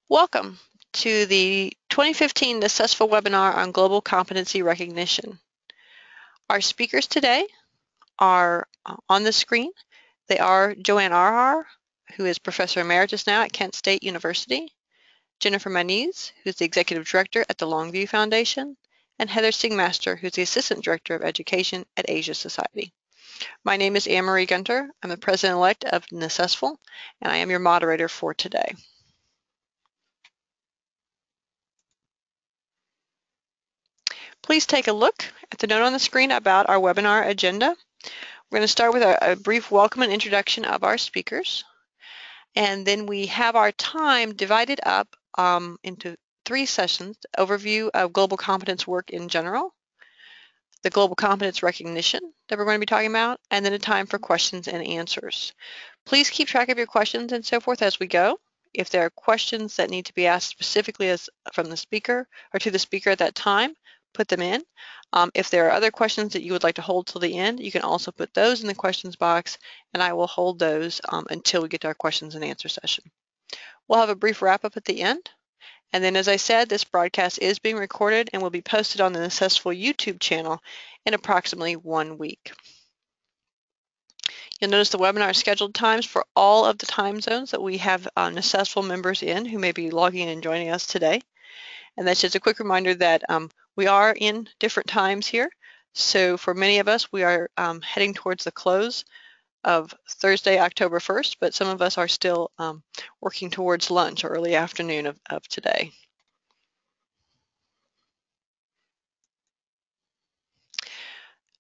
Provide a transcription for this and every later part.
Welcome to the 2015 Successful Webinar on Global Competency Recognition. Our speakers today are on the screen. They are Joanne Arhar, who is Professor Emeritus now at Kent State University, Jennifer Maniz, who is the Executive Director at the Longview Foundation, and Heather Singmaster, who is the Assistant Director of Education at Asia Society. My name is Anne-Marie Gunter. I'm the President-elect of Successful, and I am your moderator for today. Please take a look at the note on the screen about our webinar agenda. We're going to start with a brief welcome and introduction of our speakers. And then we have our time divided up into 3 sessions: overview of global competence work in general, the global competence recognition that we're going to be talking about, and then a time for questions and answers. Please keep track of your questions and so forth as we go. If there are questions that need to be asked specifically from the speaker or to the speaker at that time, put them in. If there are other questions that you would like to hold till the end, you can also put those in the questions box, and I will hold those until we get to our questions and answer session. We'll have a brief wrap up at the end. And then, as I said, this broadcast is being recorded and will be posted on the Successful YouTube channel in approximately 1 week. You'll notice the webinar scheduled times for all of the time zones that we have Successful members in who may be logging in and joining us today. And that's just a quick reminder that we are in different times here. So for many of us, we are heading towards the close of Thursday, October 1st, but some of us are still working towards lunch or early afternoon of today.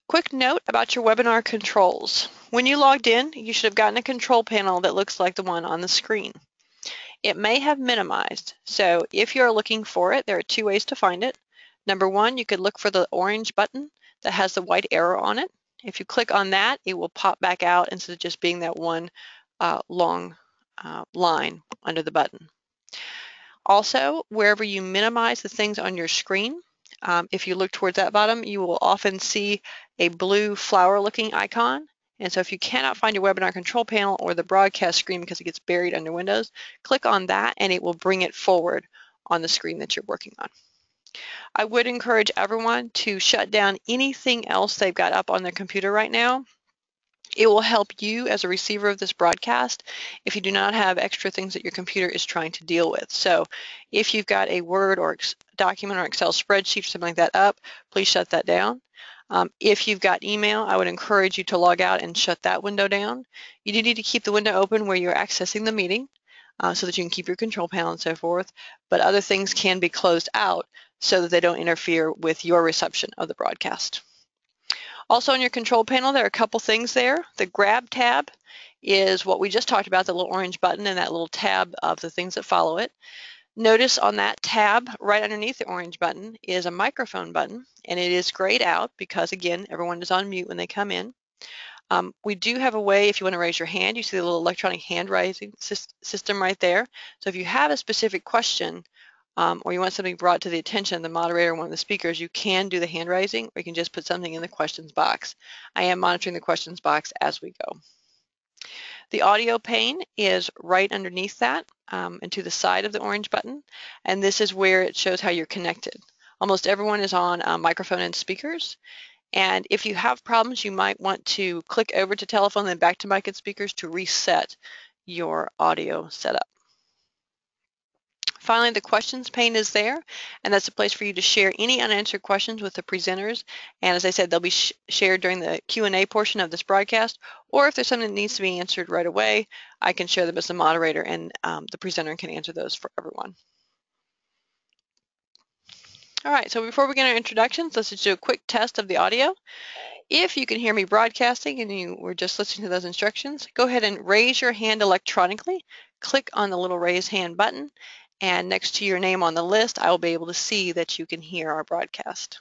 Quick note about your webinar controls. When you logged in, you should have gotten a control panel that looks like the one on the screen. It may have minimized, so if you're looking for it, there are 2 ways to find it. Number 1, you could look for the orange button that has the white arrow on it. If you click on that, it will pop back out instead of just being that one long line under the button. Also, wherever you minimize the things on your screen, if you look towards that bottom, you will often see a blue flower-looking icon. And so if you cannot find your webinar control panel or the broadcast screen because it gets buried under Windows, click on that and it will bring it forward on the screen that you're working on. I would encourage everyone to shut down anything else they've got up on their computer right now. It will help you as a receiver of this broadcast if you do not have extra things that your computer is trying to deal with. So if you've got a Word or document or Excel spreadsheet or something like that up, please shut that down. If you've got email, I would encourage you to log out and shut that window down. You do need to keep the window open where you're accessing the meeting so that you can keep your control panel and so forth, but other things can be closed out so that they don't interfere with your reception of the broadcast. Also on your control panel, there are a couple things there. The grab tab is what we just talked about, the little orange button and that little tab of the things that follow it. Notice on that tab right underneath the orange button is a microphone button, and it is grayed out because, again, everyone is on mute when they come in. We do have a way, if you want to raise your hand, you see the little electronic hand raising system right there. So if you have a specific question or you want something brought to the attention of the moderator or one of the speakers, you can do the hand raising, or you can just put something in the questions box. I am monitoring the questions box as we go. The audio pane is right underneath that and to the side of the orange button, and this is where it shows how you're connected. Almost everyone is on microphone and speakers, and if you have problems, you might want to click over to telephone and back to mic and speakers to reset your audio setup. Finally, the questions pane is there, and that's a place for you to share any unanswered questions with the presenters. And as I said, they'll be shared during the Q&A portion of this broadcast, or if there's something that needs to be answered right away, I can share them as the moderator, and the presenter can answer those for everyone. All right, so before we get our introductions, let's just do a quick test of the audio. If you can hear me broadcasting and you were just listening to those instructions, go ahead and raise your hand electronically. Click on the little raise hand button, and next to your name on the list, I will be able to see that you can hear our broadcast.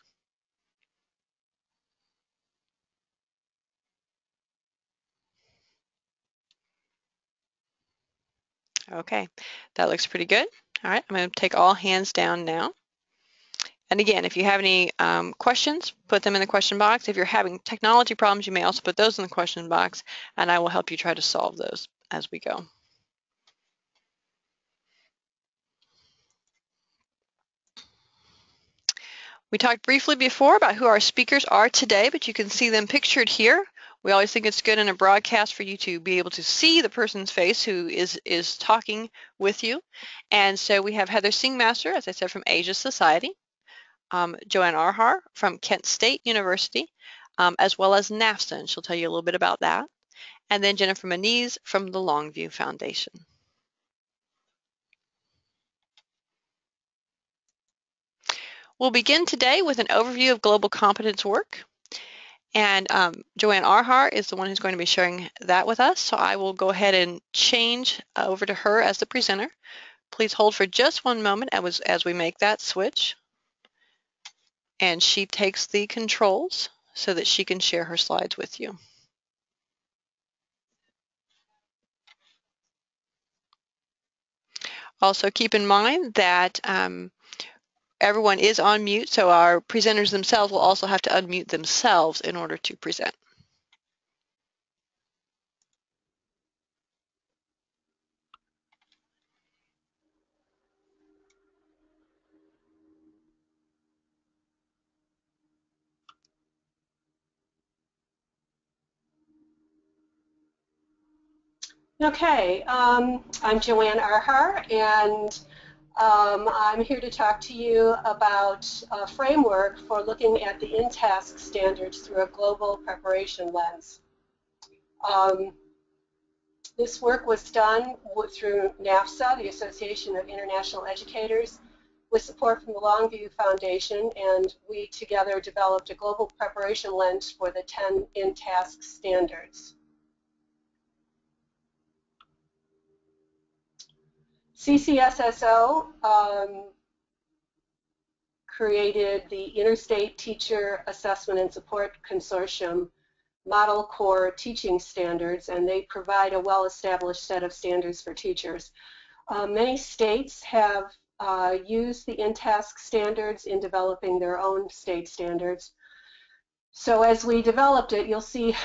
Okay, that looks pretty good. All right, I'm going to take all hands down now. And again, if you have any questions, put them in the question box. If you're having technology problems, you may also put those in the question box, and I will help you try to solve those as we go. We talked briefly before about who our speakers are today, but you can see them pictured here. We always think it's good in a broadcast for you to be able to see the person's face who is talking with you. And so we have Heather Singmaster, as I said, from Asia Society, Joanne Arhar from Kent State University, as well as NAFSA, and she'll tell you a little bit about that. And then Jennifer Moniz from the Longview Foundation. We'll begin today with an overview of global competence work. And Joanne Arhar is the one who's going to be sharing that with us. So I will go ahead and change over to her as the presenter. Please hold for just one moment as we make that switch. And she takes the controls so that she can share her slides with you. Also keep in mind that everyone is on mute, so our presenters themselves will also have to unmute themselves in order to present. Okay, I'm Joanne Arhar, and I'm here to talk to you about a framework for looking at the in-task standards through a global preparation lens. This work was done through NAFSA, the Association of International Educators, with support from the Longview Foundation, and we together developed a global preparation lens for the 10 in-task standards. CCSSO created the Interstate Teacher Assessment and Support Consortium Model Core Teaching Standards, and they provide a well-established set of standards for teachers. Many states have used the in-task standards in developing their own state standards. So as we developed it, you'll see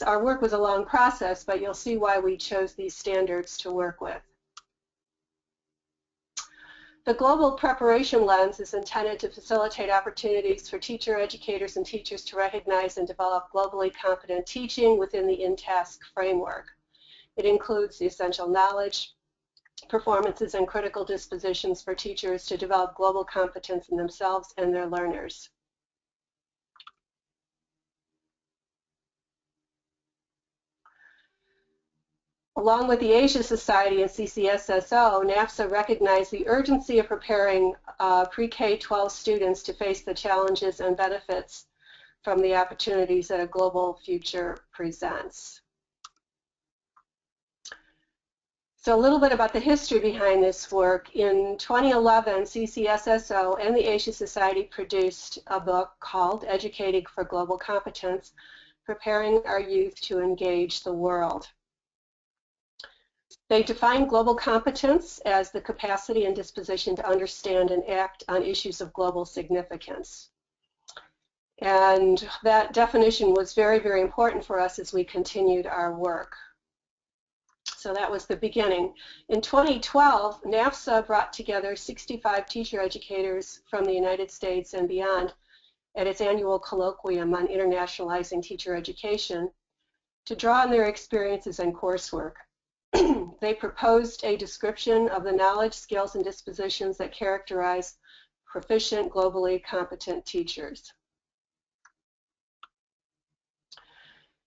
our work was a long process, but you'll see why we chose these standards to work with. The global preparation lens is intended to facilitate opportunities for teacher educators and teachers to recognize and develop globally competent teaching within the in-task framework. It includes the essential knowledge, performances, and critical dispositions for teachers to develop global competence in themselves and their learners. Along with the Asia Society and CCSSO, NAFSA recognized the urgency of preparing pre-K-12 students to face the challenges and benefits from the opportunities that a global future presents. So a little bit about the history behind this work. In 2011, CCSSO and the Asia Society produced a book called Educating for Global Competence, Preparing Our Youth to Engage the World. They define global competence as the capacity and disposition to understand and act on issues of global significance. And that definition was very, very important for us as we continued our work. So that was the beginning. In 2012, NAFSA brought together 65 teacher educators from the United States and beyond at its annual colloquium on internationalizing teacher education to draw on their experiences and coursework. They proposed a description of the knowledge, skills, and dispositions that characterize proficient, globally competent teachers.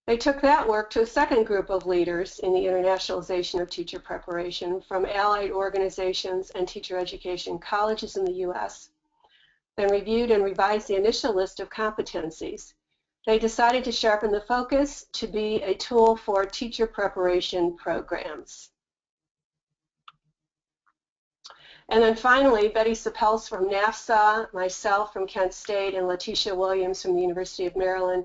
They took that work to a second group of leaders in the internationalization of teacher preparation from allied organizations and teacher education colleges in the U.S., then reviewed and revised the initial list of competencies. They decided to sharpen the focus to be a tool for teacher preparation programs. And then finally, Betty Sapels from NAFSA, myself from Kent State, and Letitia Williams from the University of Maryland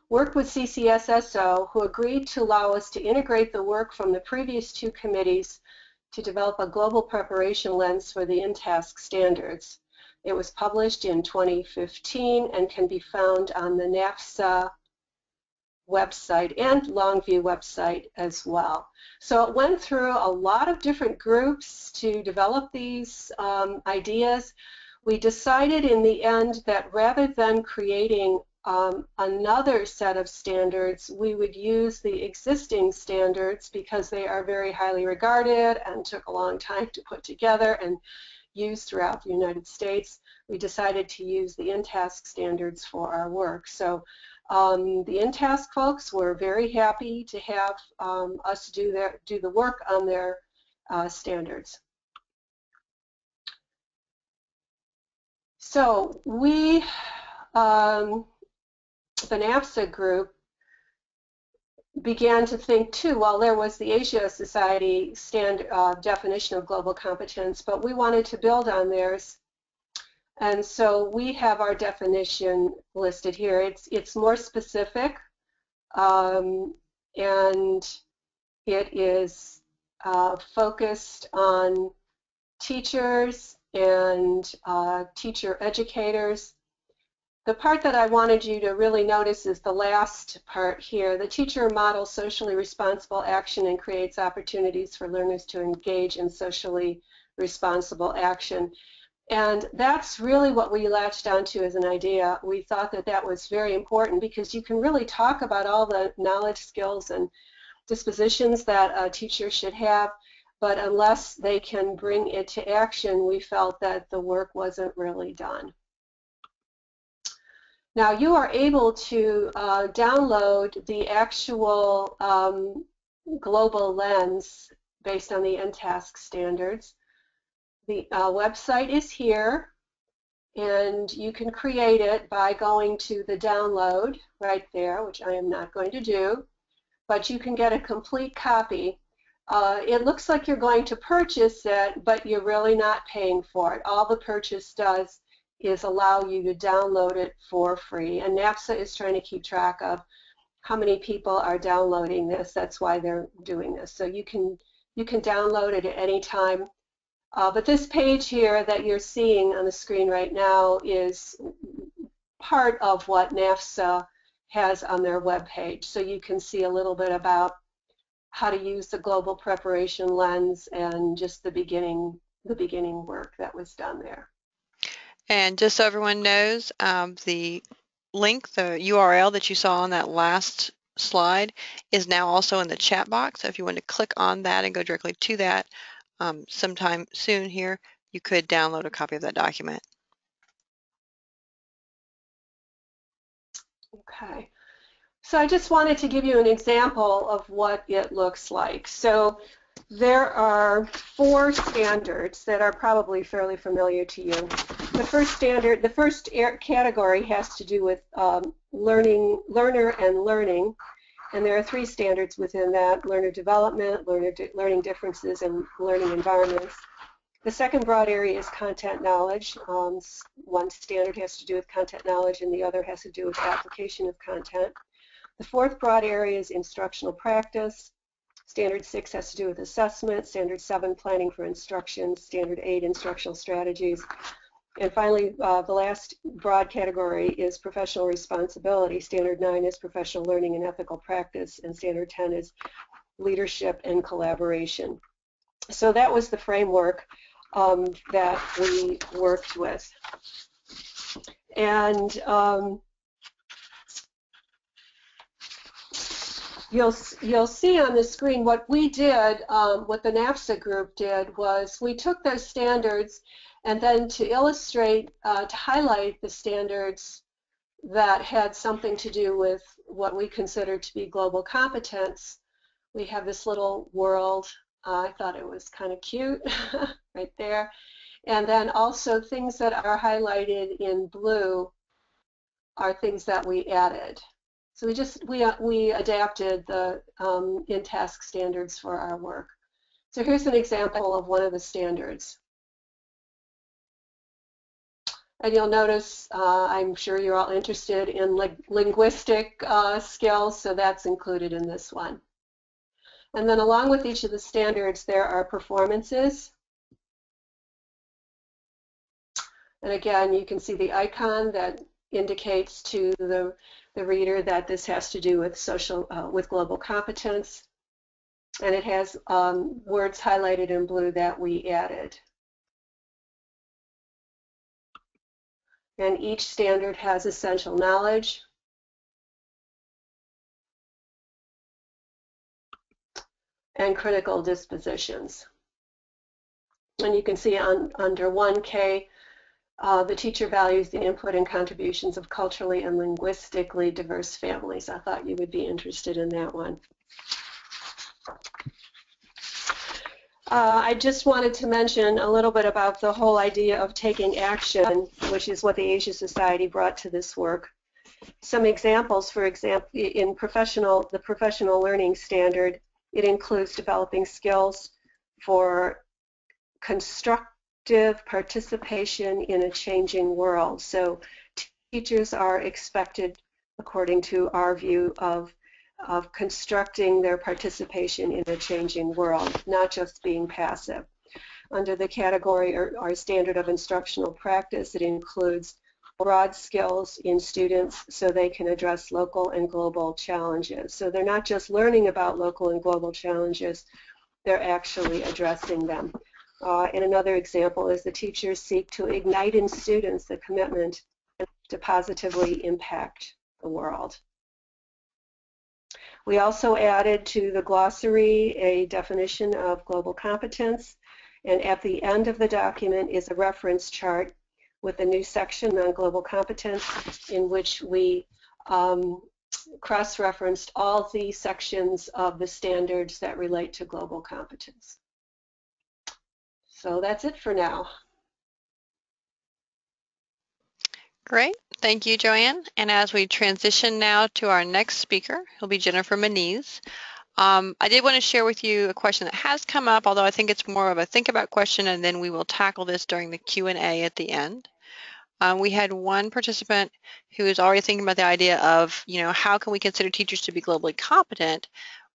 worked with CCSSO, who agreed to allow us to integrate the work from the previous two committees to develop a global preparation lens for the in-task standards. It was published in 2015 and can be found on the NAFSA website and Longview website as well. So it went through a lot of different groups to develop these ideas. we decided in the end that rather than creating another set of standards, we would use the existing standards because they are very highly regarded and took a long time to put together and use throughout the United States. We decided to use the InTask standards for our work. So the InTask folks were very happy to have us do the work on their standards. So we, the NAFSA group, began to think too, well, there was the Asia Society definition of global competence, but we wanted to build on theirs. And so we have our definition listed here. It's more specific, and it is focused on teachers and teacher educators. The part that I wanted you to really notice is the last part here. The teacher models socially responsible action and creates opportunities for learners to engage in socially responsible action. And that's really what we latched onto as an idea. We thought that that was very important because you can really talk about all the knowledge, skills, and dispositions that a teacher should have, but unless they can bring it to action, we felt that the work wasn't really done. Now you are able to download the actual global lens based on the InTask standards. The website is here, and you can create it by going to the download right there, which I am not going to do, but you can get a complete copy. It looks like you're going to purchase it, but you're really not paying for it. All the purchase does is allow you to download it for free. And NAFSA is trying to keep track of how many people are downloading this. That's why they're doing this. So you can download it at any time. But this page here that you're seeing on the screen right now is part of what NAFSA has on their web page. So you can see a little bit about how to use the global preparation lens and just the beginning work that was done there. And just so everyone knows, the link, the URL that you saw on that last slide is now also in the chat box. So if you want to click on that and go directly to that sometime soon here, you could download a copy of that document. Okay. So I just wanted to give you an example of what it looks like. So there are 4 standards that are probably fairly familiar to you. The first standard, the first category has to do with learner and learning, and there are 3 standards within that: learner development, learning differences, and learning environments. The second broad area is content knowledge. One standard has to do with content knowledge, and the other has to do with application of content. The fourth broad area is instructional practice. Standard 6 has to do with assessment. Standard 7, planning for instruction. Standard 8, instructional strategies. And finally, the last broad category is professional responsibility. Standard 9 is professional learning and ethical practice, and Standard 10 is leadership and collaboration. So that was the framework that we worked with. And you'll see on the screen what we did, what the NAFSA group did was we took those standards, and then to illustrate, to highlight the standards that had something to do with what we consider to be global competence, we have this little world. I thought it was kind of cute right there. And then also things that are highlighted in blue are things that we added. So we adapted the InTask standards for our work. So here's an example of one of the standards. And you'll notice, I'm sure you're all interested in linguistic skills, so that's included in this one. And then along with each of the standards, there are performances. And again, you can see the icon that indicates to the reader that this has to do with with global competence. And it has words highlighted in blue that we added. And each standard has essential knowledge and critical dispositions. And you can see under 1K, the teacher values the input and contributions of culturally and linguistically diverse families. I thought you would be interested in that one. I just wanted to mention a little bit about the whole idea of taking action, which is what the Asia Society brought to this work. Some examples, for example, in the professional learning standard, it includes developing skills for constructive participation in a changing world. So teachers are expected, according to our view, of constructing their participation in a changing world, not just being passive. Under the category or standard of instructional practice, it includes broad skills in students so they can address local and global challenges. So they're not just learning about local and global challenges, they're actually addressing them. And another example is the teachers seek to ignite in students the commitment to positively impact the world. We also added to the glossary a definition of global competence, and at the end of the document is a reference chart with a new section on global competence in which we cross-referenced all the sections of the standards that relate to global competence. So that's it for now. Great. Thank you, Joanne. And as we transition now to our next speaker, he'll be Jennifer Moniz. I did want to share with you a question that has come up, although I think it's more of a think about question, and then we will tackle this during the Q&A at the end. We had one participant who is already thinking about the idea of, how can we consider teachers to be globally competent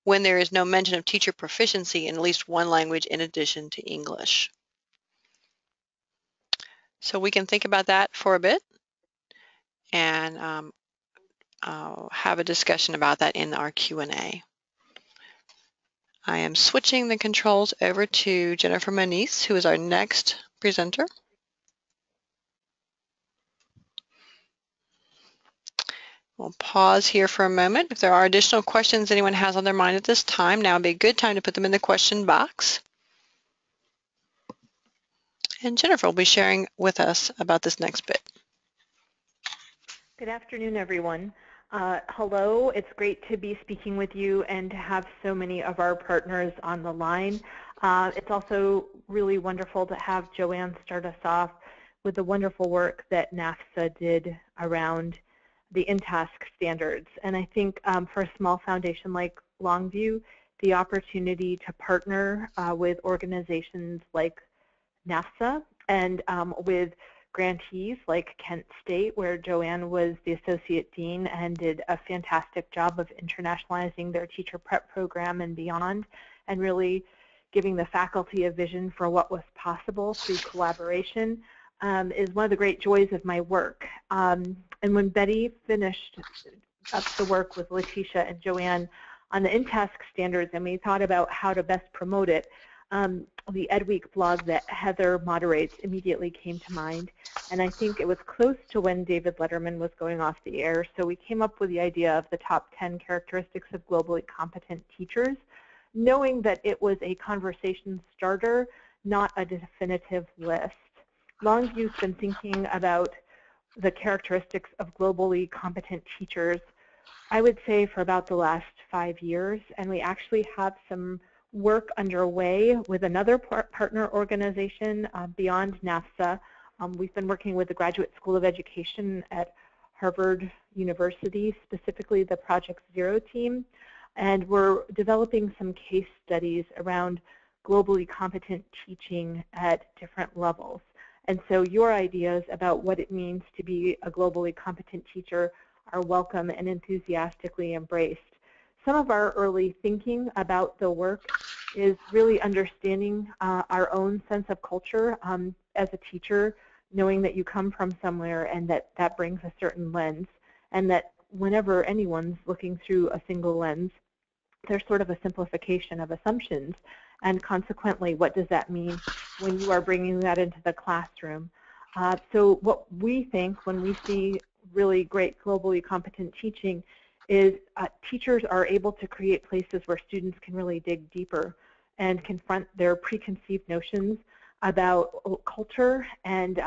when there is no mention of teacher proficiency in at least one language in addition to English. So we can think about that for a bit, and I'll have a discussion about that in our Q&A. I am switching the controls over to Jennifer Moniz, who is our next presenter. We'll pause here for a moment. If there are additional questions anyone has on their mind at this time, now would be a good time to put them in the question box. And Jennifer will be sharing with us about this next bit. Good afternoon, everyone. Hello, it's great to be speaking with you and to have so many of our partners on the line. It's also really wonderful to have Joanne start us off with the wonderful work that NAFSA did around the in-task standards. And I think for a small foundation like Longview, the opportunity to partner with organizations like NAFSA and with grantees like Kent State, where Joanne was the Associate Dean and did a fantastic job of internationalizing their teacher prep program and beyond, and really giving the faculty a vision for what was possible through collaboration, is one of the great joys of my work. And when Betty finished up the work with Letitia and Joanne on the in-task standards, and we thought about how to best promote it, the EdWeek blog that Heather moderates immediately came to mind, and I think it was close to when David Letterman was going off the air, so we came up with the idea of the top 10 characteristics of globally competent teachers, knowing that it was a conversation starter, not a definitive list. Longview's been thinking about the characteristics of globally competent teachers, I would say, for about the last 5 years, and we actually have some work underway with another partner organization beyond NAFSA. We've been working with the Graduate School of Education at Harvard University, specifically the Project Zero team, and we're developing some case studies around globally competent teaching at different levels. And so your ideas about what it means to be a globally competent teacher are welcome and enthusiastically embraced. Some of our early thinking about the work is really understanding our own sense of culture as a teacher, knowing that you come from somewhere and that brings a certain lens, and that whenever anyone's looking through a single lens, there's sort of a simplification of assumptions, and consequently, what does that mean when you are bringing that into the classroom? So what we think when we see really great globally competent teaching is teachers are able to create places where students can really dig deeper and confront their preconceived notions about culture and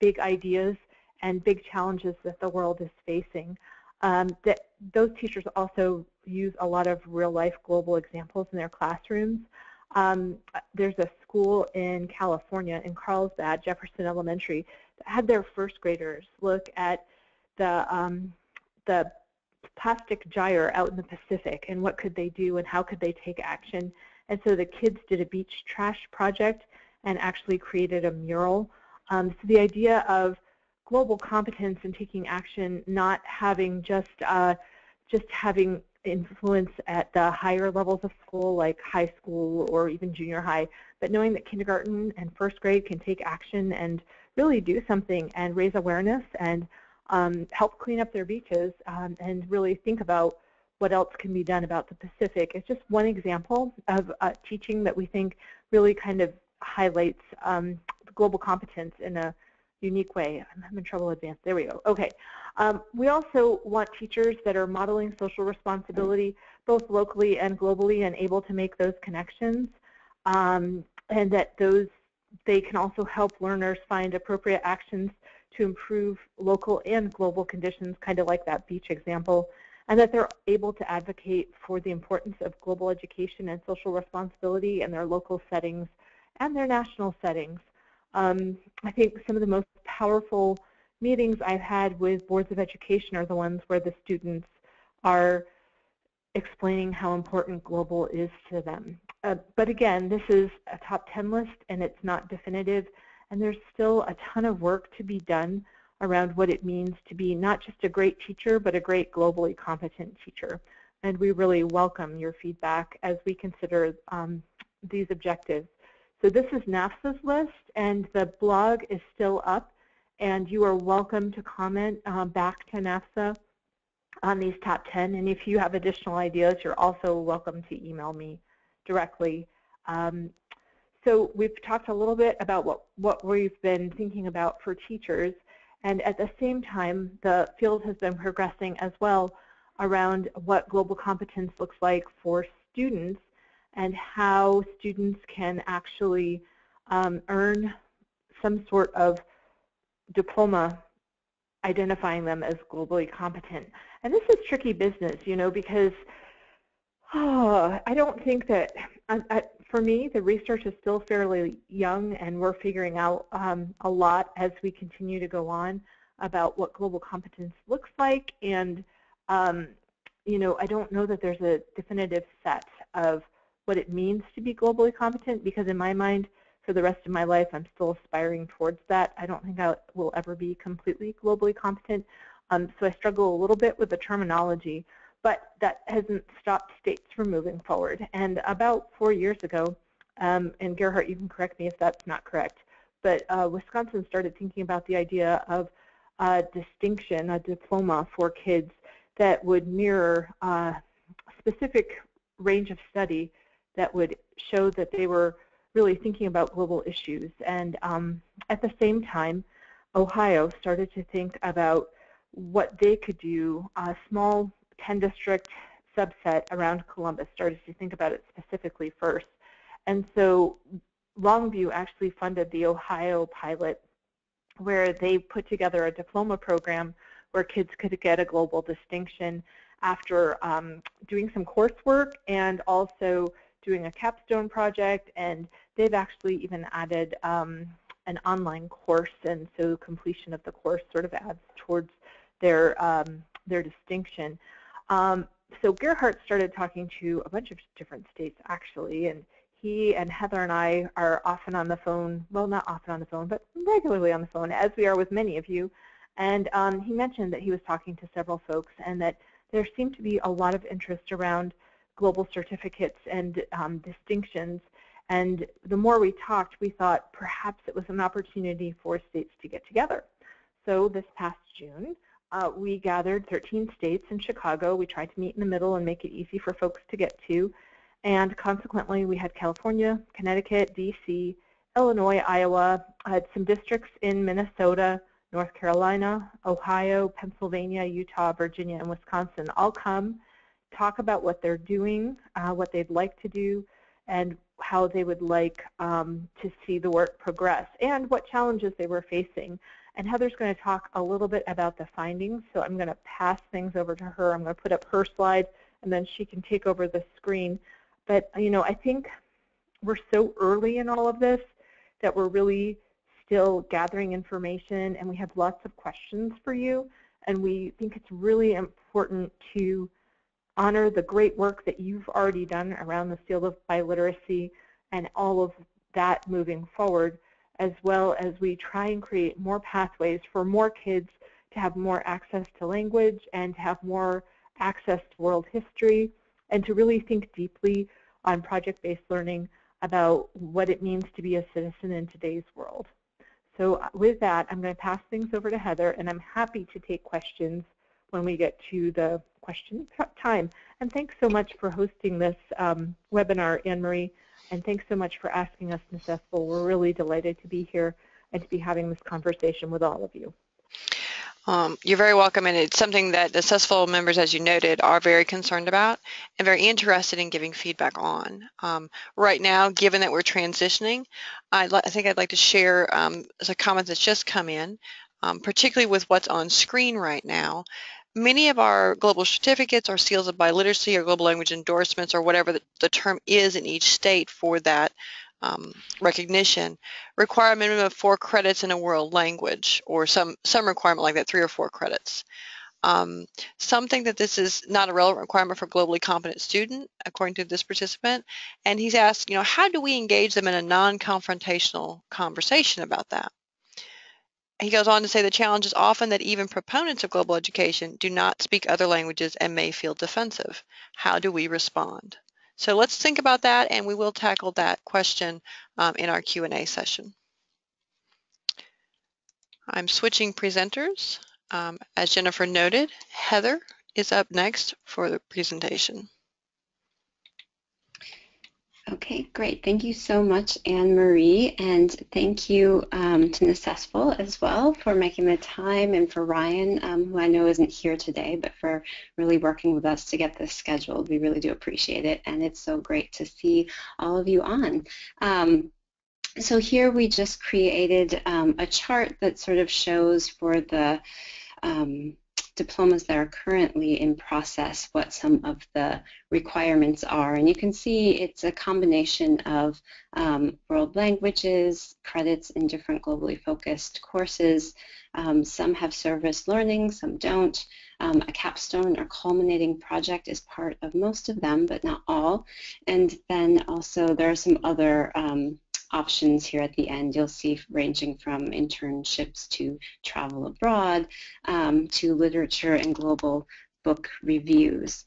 big ideas and big challenges that the world is facing. Those teachers also use a lot of real-life global examples in their classrooms. There's a school in California, in Carlsbad, Jefferson Elementary, that had their first graders look at the plastic gyre out in the Pacific and what could they do and how could they take action. And so the kids did a beach trash project and actually created a mural. So the idea of global competence and taking action, not having just having influence at the higher levels of school, like high school or even junior high, but knowing that kindergarten and first grade can take action and really do something and raise awareness and help clean up their beaches and really think about what else can be done about the Pacific. It's just one example of teaching that we think really kind of highlights global competence in a unique way. I'm having trouble advancing. There we go. Okay. We also want teachers that are modeling social responsibility both locally and globally and able to make those connections, and that they can also help learners find appropriate actions to improve local and global conditions, kind of like that beach example, and that they're able to advocate for the importance of global education and social responsibility in their local settings and their national settings. I think some of the most powerful meetings I've had with boards of education are the ones where the students are explaining how important global is to them. But again, this is a top 10 list and it's not definitive, and there's still a ton of work to be done around what it means to be not just a great teacher, but a great globally competent teacher. And we really welcome your feedback as we consider these objectives. So this is NAFSA's list, and the blog is still up, and you are welcome to comment back to NAFSA on these top 10. And if you have additional ideas, you're also welcome to email me directly. So we've talked a little bit about what we've been thinking about for teachers, and at the same time, the field has been progressing as well around what global competence looks like for students and how students can actually earn some sort of diploma identifying them as globally competent. And this is tricky business, you know, because I don't think that, for me, the research is still fairly young, and we're figuring out a lot as we continue to go on about what global competence looks like. And, you know, I don't know that there's a definitive set of what it means to be globally competent, because in my mind, for the rest of my life, I'm still aspiring towards that. I don't think I will ever be completely globally competent. So I struggle a little bit with the terminology, but that hasn't stopped states from moving forward. And about 4 years ago, and Gerhard, you can correct me if that's not correct, but Wisconsin started thinking about the idea of a distinction, a diploma for kids that would mirror a specific range of study that would show that they were really thinking about global issues. And at the same time, Ohio started to think about what they could do. A small 10-district subset around Columbus started to think about it specifically first. And so Longview actually funded the Ohio pilot, where they put together a diploma program where kids could get a global distinction after doing some coursework and also doing a capstone project. And they've actually even added an online course, and so completion of the course sort of adds towards their distinction. So Gerhard started talking to a bunch of different states, actually, and he and Heather and I are often on the phone, well, not often on the phone, but regularly on the phone, as we are with many of you. And he mentioned that he was talking to several folks and that there seemed to be a lot of interest around global certificates and distinctions. And the more we talked, we thought perhaps it was an opportunity for states to get together. So this past June, we gathered 13 states in Chicago. We tried to meet in the middle and make it easy for folks to get to. And consequently, we had California, Connecticut, DC, Illinois, Iowa, some districts in Minnesota, North Carolina, Ohio, Pennsylvania, Utah, Virginia, and Wisconsin all come, talk about what they're doing, what they'd like to do, and how they would like to see the work progress, and what challenges they were facing. And Heather's going to talk a little bit about the findings, so I'm going to pass things over to her. I'm going to put up her slide, and then she can take over the screen. But, you know, I think we're so early in all of this that we're really still gathering information, and we have lots of questions for you. And we think it's really important to honor the great work that you've already done around the field of biliteracy and all of that moving forward, as well as we try and create more pathways for more kids to have more access to language and to have more access to world history, and to really think deeply on project-based learning about what it means to be a citizen in today's world. So with that, I'm going to pass things over to Heather, and I'm happy to take questions when we get to the question time. And thanks so much for hosting this webinar, Anne-Marie, and thanks so much for asking us, Ms. Espel. We're really delighted to be here and to be having this conversation with all of you. You're very welcome, and it's something that the CESFL members, as you noted, are very concerned about and very interested in giving feedback on. Right now, given that we're transitioning, I think I'd like to share a comment that's just come in, particularly with what's on screen right now. Many of our global certificates or seals of biliteracy or global language endorsements, or whatever the term is in each state for that recognition, require a minimum of 4 credits in a world language, or some requirement like that, 3 or 4 credits. Some think that this is not a relevant requirement for globally competent student, according to this participant, and he's asked, you know, how do we engage them in a non-confrontational conversation about that? He goes on to say the challenge is often that even proponents of global education do not speak other languages and may feel defensive. How do we respond? So let's think about that, and we will tackle that question in our Q&A session. I'm switching presenters. As Jennifer noted, Heather is up next for the presentation. Okay, great. Thank you so much, Anne-Marie, and thank you to Ms. Espel as well for making the time, and for Ryan, who I know isn't here today, but for really working with us to get this scheduled. We really do appreciate it, and it's so great to see all of you on. So here we just created a chart that sort of shows for the diplomas that are currently in process what some of the requirements are. And you can see it's a combination of world languages, credits in different globally focused courses. Some have service learning, some don't. A capstone or culminating project is part of most of them, but not all. And then also there are some other options here at the end. You'll see ranging from internships to travel abroad to literature and global book reviews.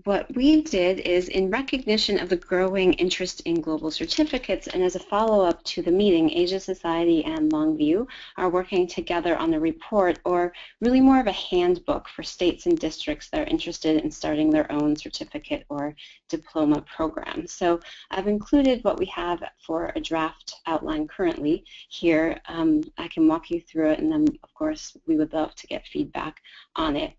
What we did is, in recognition of the growing interest in global certificates and as a follow-up to the meeting, Asia Society and Longview are working together on a report, or really more of a handbook for states and districts that are interested in starting their own certificate or diploma program. So I've included what we have for a draft outline currently here. I can walk you through it, and then of course we would love to get feedback on it.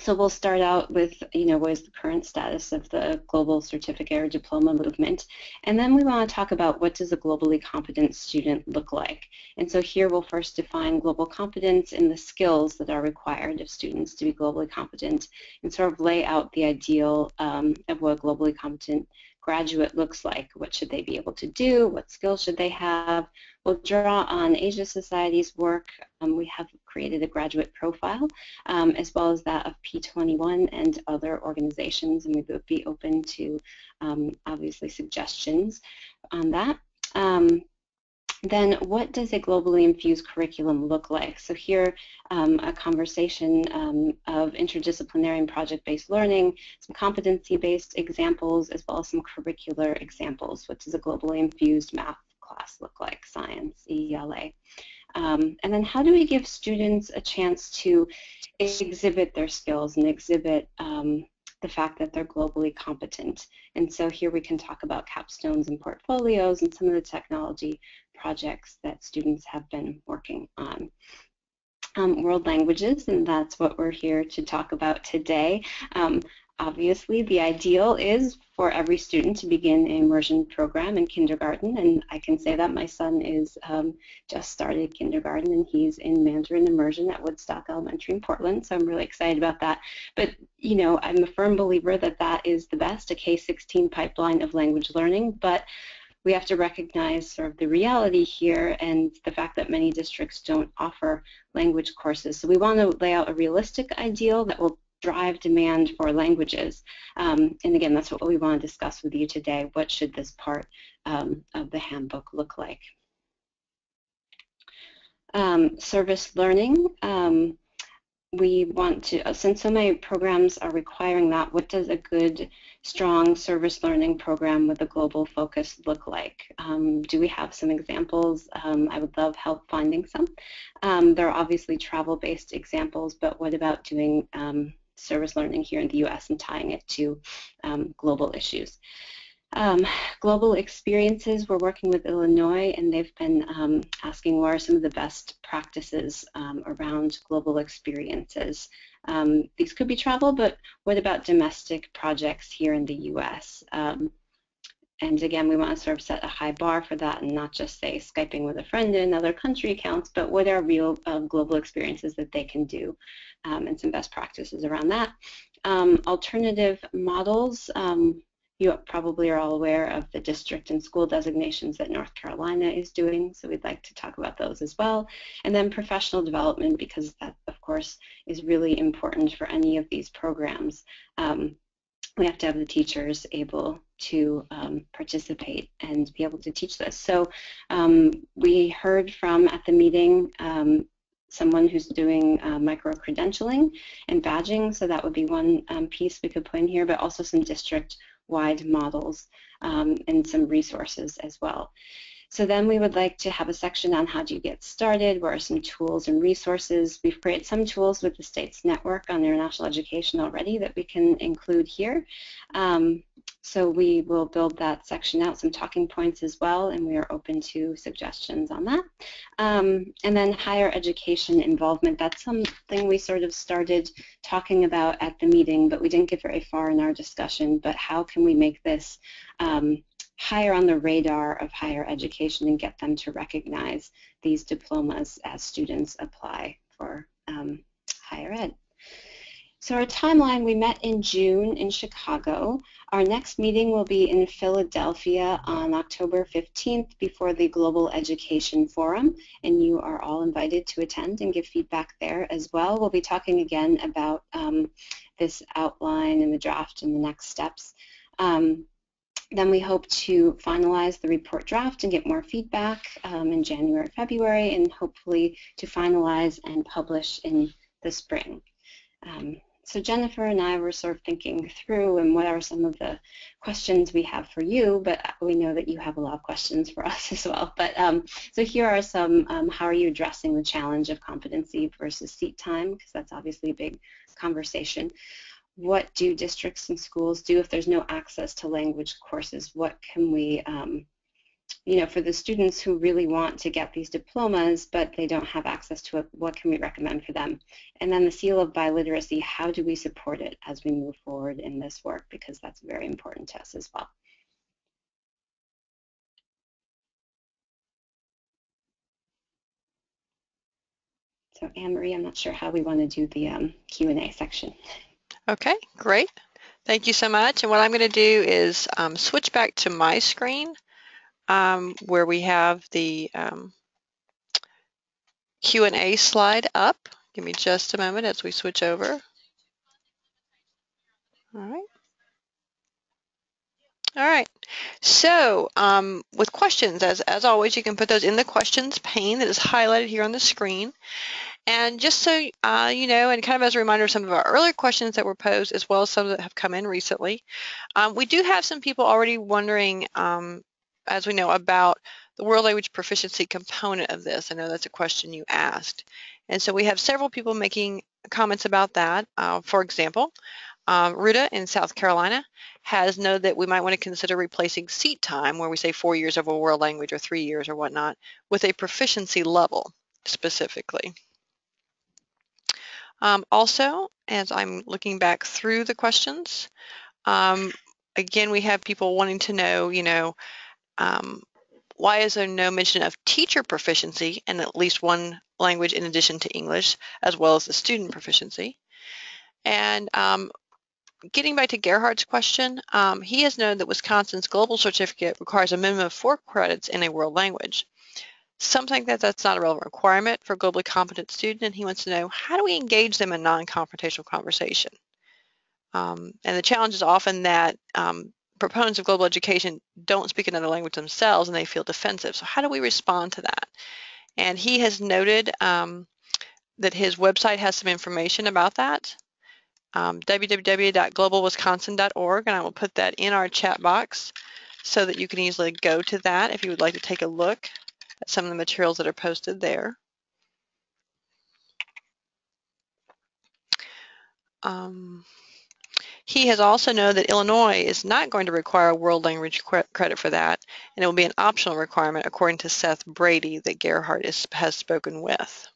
So we'll start out with, what is the current status of the global certificate or diploma movement, and then we want to talk about what does a globally competent student look like. And so here we'll first define global competence and the skills that are required of students to be globally competent, and sort of lay out the ideal of what a globally competent graduate looks like. What should they be able to do? What skills should they have? We'll draw on Asia Society's work. We have created a graduate profile, as well as that of P21 and other organizations, and we would be open to, obviously, suggestions on that. Then what does a globally infused curriculum look like? So here, a conversation of interdisciplinary and project-based learning, some competency-based examples, as well as some curricular examples. What does a globally infused math class look like, science, ELA? And then how do we give students a chance to exhibit their skills and exhibit the fact that they're globally competent. And so here we can talk about capstones and portfolios and some of the technology projects that students have been working on. World languages, and that's what we're here to talk about today. Obviously, the ideal is for every student to begin an immersion program in kindergarten, and I can say that my son is just started kindergarten, and he's in Mandarin immersion at Woodstock Elementary in Portland, so I'm really excited about that. But, you know, I'm a firm believer that that is the best, a K-16 pipeline of language learning, but we have to recognize sort of the reality here and the fact that many districts don't offer language courses. So we want to lay out a realistic ideal that will drive demand for languages. And again, that's what we want to discuss with you today. What should this part of the handbook look like? Service learning. We want to, since so many programs are requiring that, what does a good, strong service learning program with a global focus look like? Do we have some examples? I would love help finding some. There are obviously travel-based examples, but what about doing service learning here in the U.S. and tying it to global issues? Global experiences, we're working with Illinois, and they've been asking what are some of the best practices around global experiences. These could be travel, but what about domestic projects here in the U.S.? And again, we want to sort of set a high bar for that and not just say Skyping with a friend in another country counts, but what are real global experiences that they can do and some best practices around that. Alternative models. You probably are all aware of the district and school designations that North Carolina is doing, so we'd like to talk about those as well. And then professional development, because that, of course, is really important for any of these programs. We have to have the teachers able to participate and be able to teach this. So we heard from, at the meeting, someone who's doing micro-credentialing and badging, so that would be one piece we could put in here, but also some district-wide models and some resources as well. So then we would like to have a section on how do you get started, what are some tools and resources. We've created some tools with the state's network on international education already that we can include here. So we will build that section out, some talking points as well, and we are open to suggestions on that. And then higher education involvement, that's something we sort of started talking about at the meeting, but we didn't get very far in our discussion. But how can we make this higher on the radar of higher education and get them to recognize these diplomas as students apply for higher ed? So our timeline, we met in June in Chicago. Our next meeting will be in Philadelphia on October 15th before the Global Education Forum, and you are all invited to attend and give feedback there as well. We'll be talking again about this outline and the draft and the next steps. Then we hope to finalize the report draft and get more feedback in January, February, and hopefully to finalize and publish in the spring. So Jennifer and I were sort of thinking through and what are some of the questions we have for you, but we know that you have a lot of questions for us as well. But so here are some, how are you addressing the challenge of competency versus seat time, because that's obviously a big conversation. What do districts and schools do if there's no access to language courses? What can we, you know, for the students who really want to get these diplomas, but they don't have access to it, what can we recommend for them? And then the seal of biliteracy, how do we support it as we move forward in this work? Because that's very important to us as well. So Anne-Marie, I'm not sure how we want to do the Q&A section. Okay, great. Thank you so much. And what I'm going to do is switch back to my screen where we have the Q&A slide up. Give me just a moment as we switch over. All right. All right. So with questions, as always, you can put those in the questions pane that is highlighted here on the screen. And just so you know, and kind of as a reminder of some of our earlier questions that were posed, as well as some that have come in recently, we do have some people already wondering, as we know, about the world language proficiency component of this. I know that's a question you asked. And so we have several people making comments about that. For example, Ruta in South Carolina has noted that we might want to consider replacing seat time, where we say 4 years of a world language or 3 years or whatnot, with a proficiency level specifically. Also, as I'm looking back through the questions, again, we have people wanting to know, why is there no mention of teacher proficiency in at least one language in addition to English, as well as the student proficiency? And getting back to Gerhard's question, he has known that Wisconsin's global certificate requires a minimum of 4 credits in a world language. Something that's not a relevant requirement for a globally competent student, and he wants to know, how do we engage them in non-confrontational conversation? And the challenge is often that proponents of global education don't speak another language themselves and they feel defensive. So how do we respond to that? And he has noted that his website has some information about that, www.globalwisconsin.org, and I will put that in our chat box so that you can easily go to that if you would like to take a look at some of the materials that are posted there. He has also noted that Illinois is not going to require a world language credit for that, and it will be an optional requirement according to Seth Brady that Gerhard has spoken with.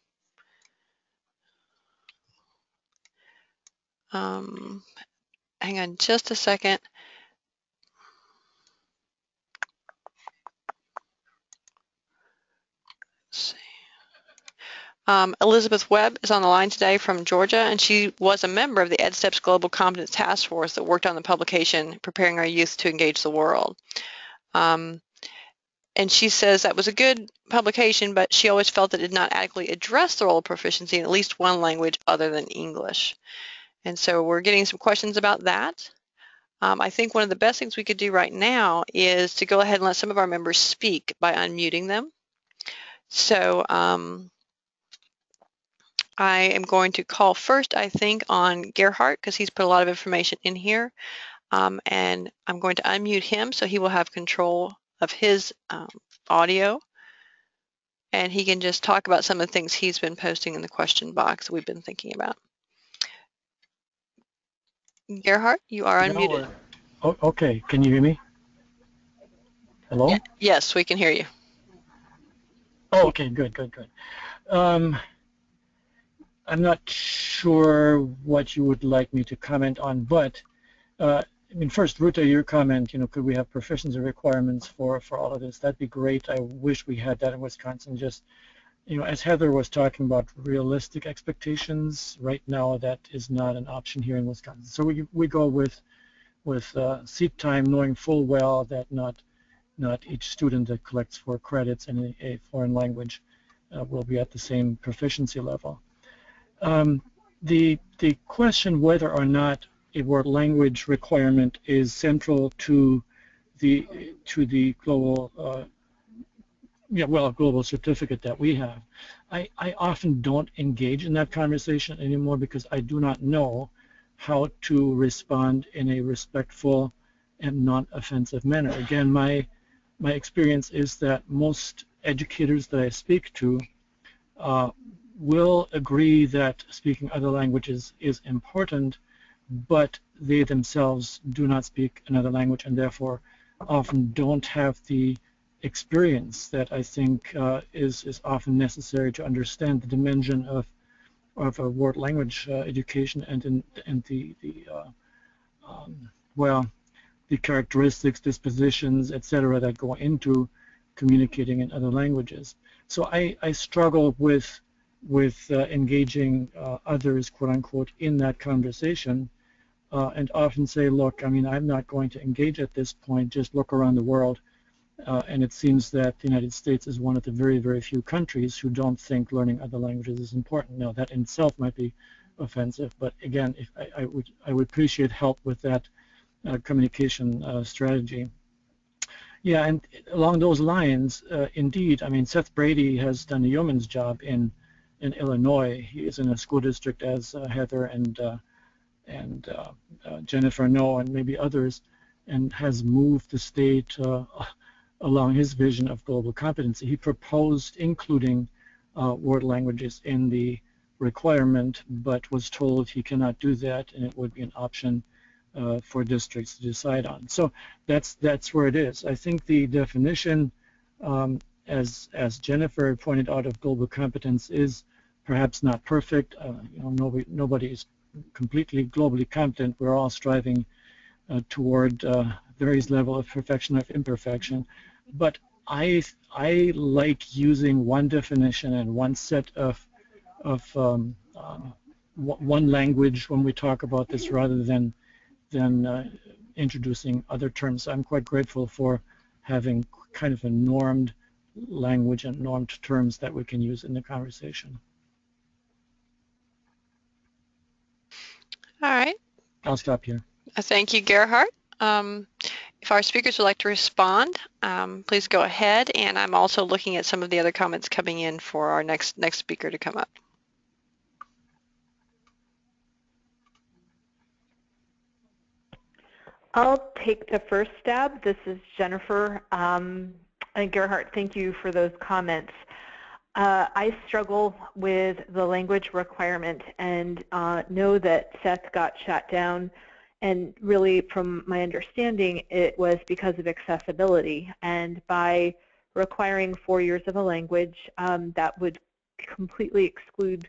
Hang on just a second. Let's see. Elizabeth Webb is on the line today from Georgia, and she was a member of the EdSteps Global Competence Task Force that worked on the publication Preparing Our Youth to Engage the World. And she says that was a good publication, but she always felt that it did not adequately address the role of proficiency in at least one language other than English. And so we're getting some questions about that. I think one of the best things we could do right now is to go ahead and let some of our members speak by unmuting them. So I am going to call first, I think, on Gerhard, because he's put a lot of information in here. And I'm going to unmute him so he will have control of his audio. And he can just talk about some of the things he's been posting in the question box that we've been thinking about. Gerhard, you are unmuted. Oh, okay, can you hear me? Hello? Yes, we can hear you. Oh, okay, good. I'm not sure what you would like me to comment on, but I mean, first, Ruta, your comment, could we have proficiency requirements for all of this? That'd be great. I wish we had that in Wisconsin. Just, as Heather was talking about realistic expectations, right now that is not an option here in Wisconsin. So we go with seat time, knowing full well that not each student that collects 4 credits in a foreign language will be at the same proficiency level. The question whether or not a world language requirement is central to the global global certificate that we have, I often don't engage in that conversation anymore because I do not know how to respond in a respectful and non-offensive manner. Again, my experience is that most educators that I speak to will agree that speaking other languages is important, but they themselves do not speak another language and therefore often don't have the experience that I think is often necessary to understand the dimension of a world language education and the characteristics, dispositions, etc., that go into communicating in other languages. So I struggle with engaging others, quote unquote, in that conversation, and often say, look, I mean, I'm not going to engage at this point. Just look around the world, and it seems that the United States is one of the very, very few countries who don't think learning other languages is important. Now, that in itself might be offensive, but again, if I would appreciate help with that communication strategy. Yeah, and along those lines, indeed, I mean, Seth Brady has done a yeoman's job in Illinois. He is in a school district, as Heather and Jennifer know, and maybe others, and has moved the state along his vision of global competency. He proposed including world languages in the requirement, but was told he cannot do that, and it would be an option for districts to decide on. So that's where it is. I think the definition, as Jennifer pointed out, of global competence is perhaps not perfect. Nobody is completely globally competent. We're all striving toward various level of perfection of imperfection, but I like using one definition and one set of one language when we talk about this, rather than introducing other terms. I'm quite grateful for having kind of a normed language and normed terms that we can use in the conversation. All right. I'll stop here. Thank you, Gerhard. If our speakers would like to respond, please go ahead. And I'm also looking at some of the other comments coming in for our next speaker to come up. I'll take the first stab. This is Jennifer. And Gerhard, thank you for those comments. I struggle with the language requirement and know that Seth got shut down, and really from my understanding it was because of accessibility, and by requiring 4 years of a language that would completely exclude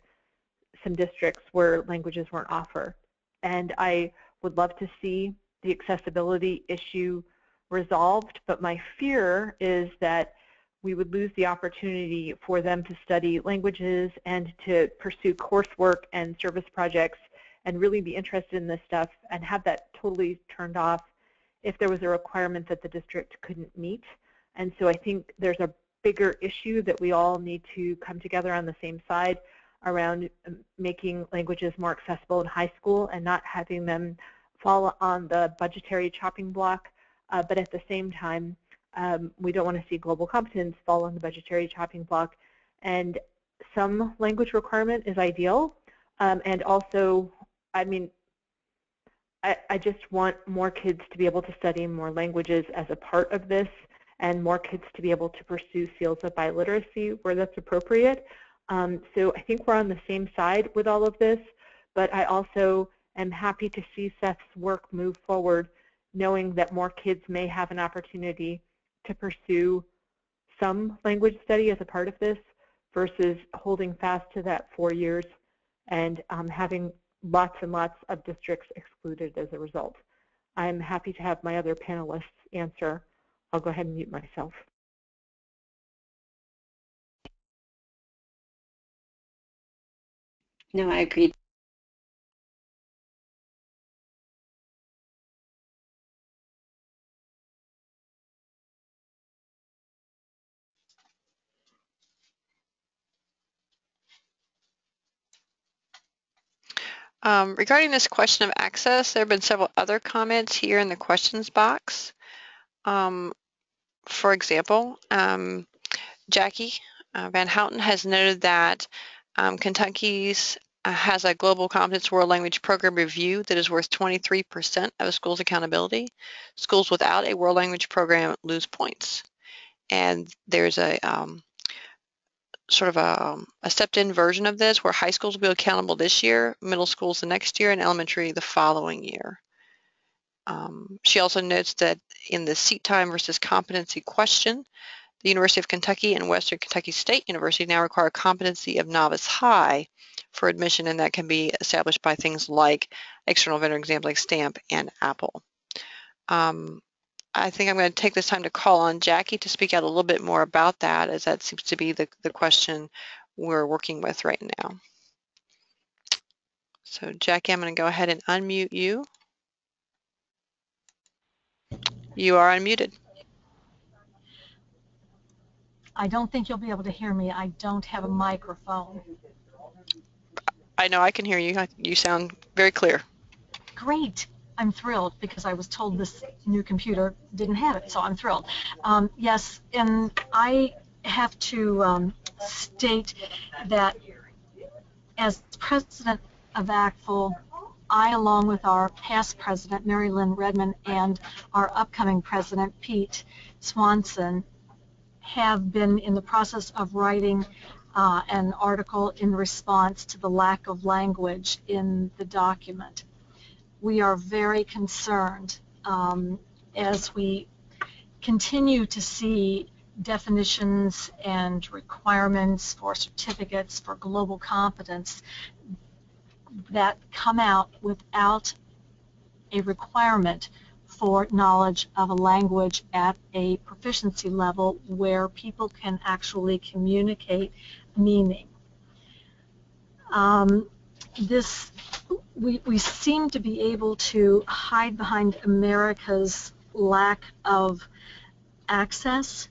some districts where languages weren't offered. And I would love to see the accessibility issue resolved, but my fear is that we would lose the opportunity for them to study languages and to pursue coursework and service projects and really be interested in this stuff, and have that totally turned off if there was a requirement that the district couldn't meet. And so I think there's a bigger issue that we all need to come together on the same side around making languages more accessible in high school and not having them fall on the budgetary chopping block, but at the same time we don't want to see global competence fall on the budgetary chopping block. And some language requirement is ideal, and also, I mean, I just want more kids to be able to study more languages as a part of this, and more kids to be able to pursue fields of biliteracy where that's appropriate. So I think we're on the same side with all of this, but I also am happy to see Seth's work move forward, knowing that more kids may have an opportunity to pursue some language study as a part of this versus holding fast to that 4 years and having lots and lots of districts excluded as a result. I'm happy to have my other panelists answer. I'll go ahead and mute myself. No, I agree. Regarding this question of access, there have been several other comments here in the questions box. For example, Jackie Van Houten has noted that Kentucky's has a global competence world language program review that is worth 23% of a school's accountability. Schools without a world language program lose points. And there's a sort of a stepped-in version of this where high schools will be accountable this year, middle schools the next year, and elementary the following year. She also notes that in the seat time versus competency question, the University of Kentucky and Western Kentucky State University now require a competency of novice high for admission, and that can be established by things like external vendor exams like Stamp and Apple. I think I'm going to take this time to call on Jackie to speak out a little bit more about that, as that seems to be the question we're working with right now. So Jackie, I'm going to go ahead and unmute you. You are unmuted. I don't think you'll be able to hear me. I don't have a microphone. I know I can hear you. You sound very clear. Great. I'm thrilled because I was told this new computer didn't have it, so I'm thrilled. Yes, and I have to state that as president of ACTFL, I, along with our past president, Mary Lynn Redmond, and our upcoming president, Pete Swanson, have been in the process of writing an article in response to the lack of language in the document. We are very concerned as we continue to see definitions and requirements for certificates for global competence that come out without a requirement for knowledge of a language at a proficiency level where people can actually communicate meaning. We seem to be able to hide behind America's lack of access,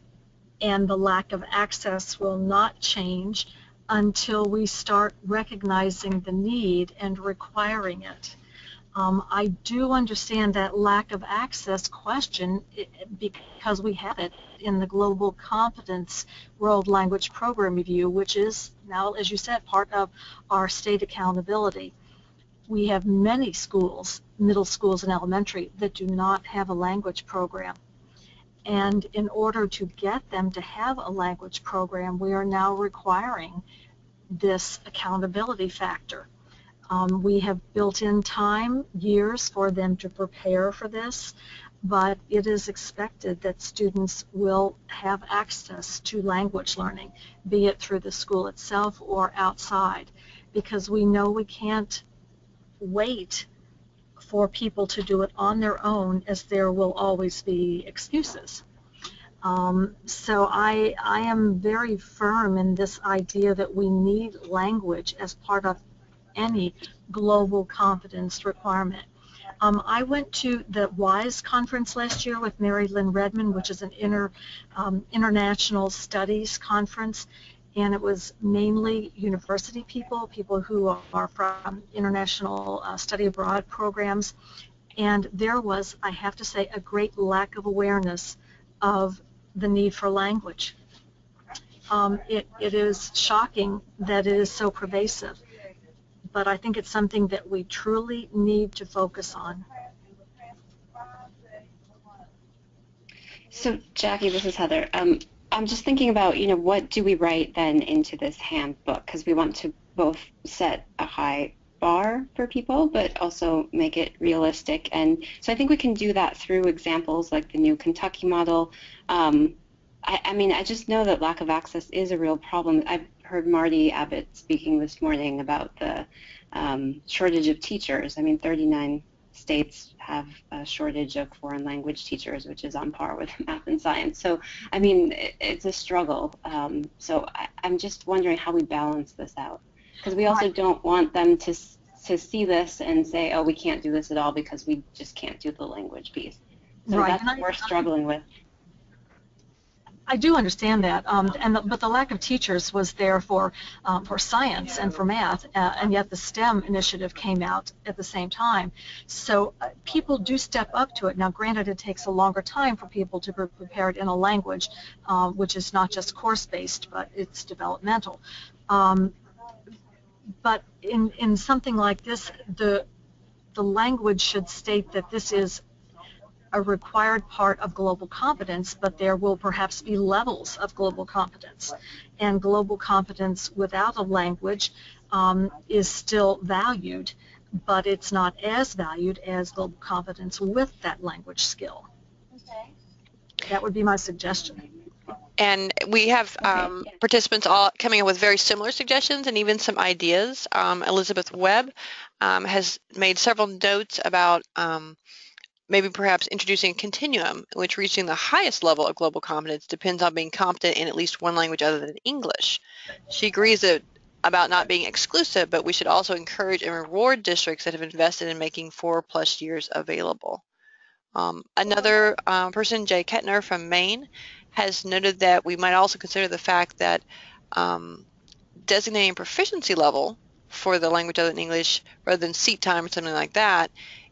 and the lack of access will not change until we start recognizing the need and requiring it. I do understand that lack of access question because we have it in the Global Competence World Language Program Review, which is now, as you said, part of our state accountability. We have many schools, middle schools and elementary, that do not have a language program. And in order to get them to have a language program, we are now requiring this accountability factor. We have built in time, years, for them to prepare for this, but it is expected that students will have access to language learning, be it through the school itself or outside, because we know we can't wait for people to do it on their own, as there will always be excuses. So I am very firm in this idea that we need language as part of any global competence requirement. I went to the WISE conference last year with Mary Lynn Redmond, which is an international studies conference, and it was mainly university people, people who are from international study abroad programs, and there was, I have to say, a great lack of awareness of the need for language. It is shocking that it is so pervasive, but I think it's something that we truly need to focus on. So Jackie, this is Heather. I'm just thinking about, what do we write then into this handbook? Because we want to both set a high bar for people, but also make it realistic. And so I think we can do that through examples like the new Kentucky model. I mean, I just know that lack of access is a real problem. I've heard Marty Abbott speaking this morning about the shortage of teachers. I mean, 39 states have a shortage of foreign language teachers, which is on par with math and science. So, I mean, it's a struggle. So I'm just wondering how we balance this out. Because we also don't want them to see this and say, oh, we can't do this at all because we just can't do the language piece. So that's what we're struggling with. I do understand that, but the lack of teachers was there for science and for math, and yet the STEM initiative came out at the same time. So people do step up to it. Now, granted, it takes a longer time for people to be prepared in a language, which is not just course-based, but it's developmental. But in something like this, the language should state that this is a required part of global competence, but there will perhaps be levels of global competence. And global competence without a language is still valued, but it's not as valued as global competence with that language skill. That would be my suggestion. And we have participants all coming up with very similar suggestions and even some ideas. Elizabeth Webb has made several notes about maybe perhaps introducing a continuum in which reaching the highest level of global competence depends on being competent in at least one language other than English. She agrees about not being exclusive, but we should also encourage and reward districts that have invested in making 4+ years available. Another person, Jay Kettner from Maine, has noted that we might also consider the fact that designating proficiency level for the language other than English rather than seat time or something like that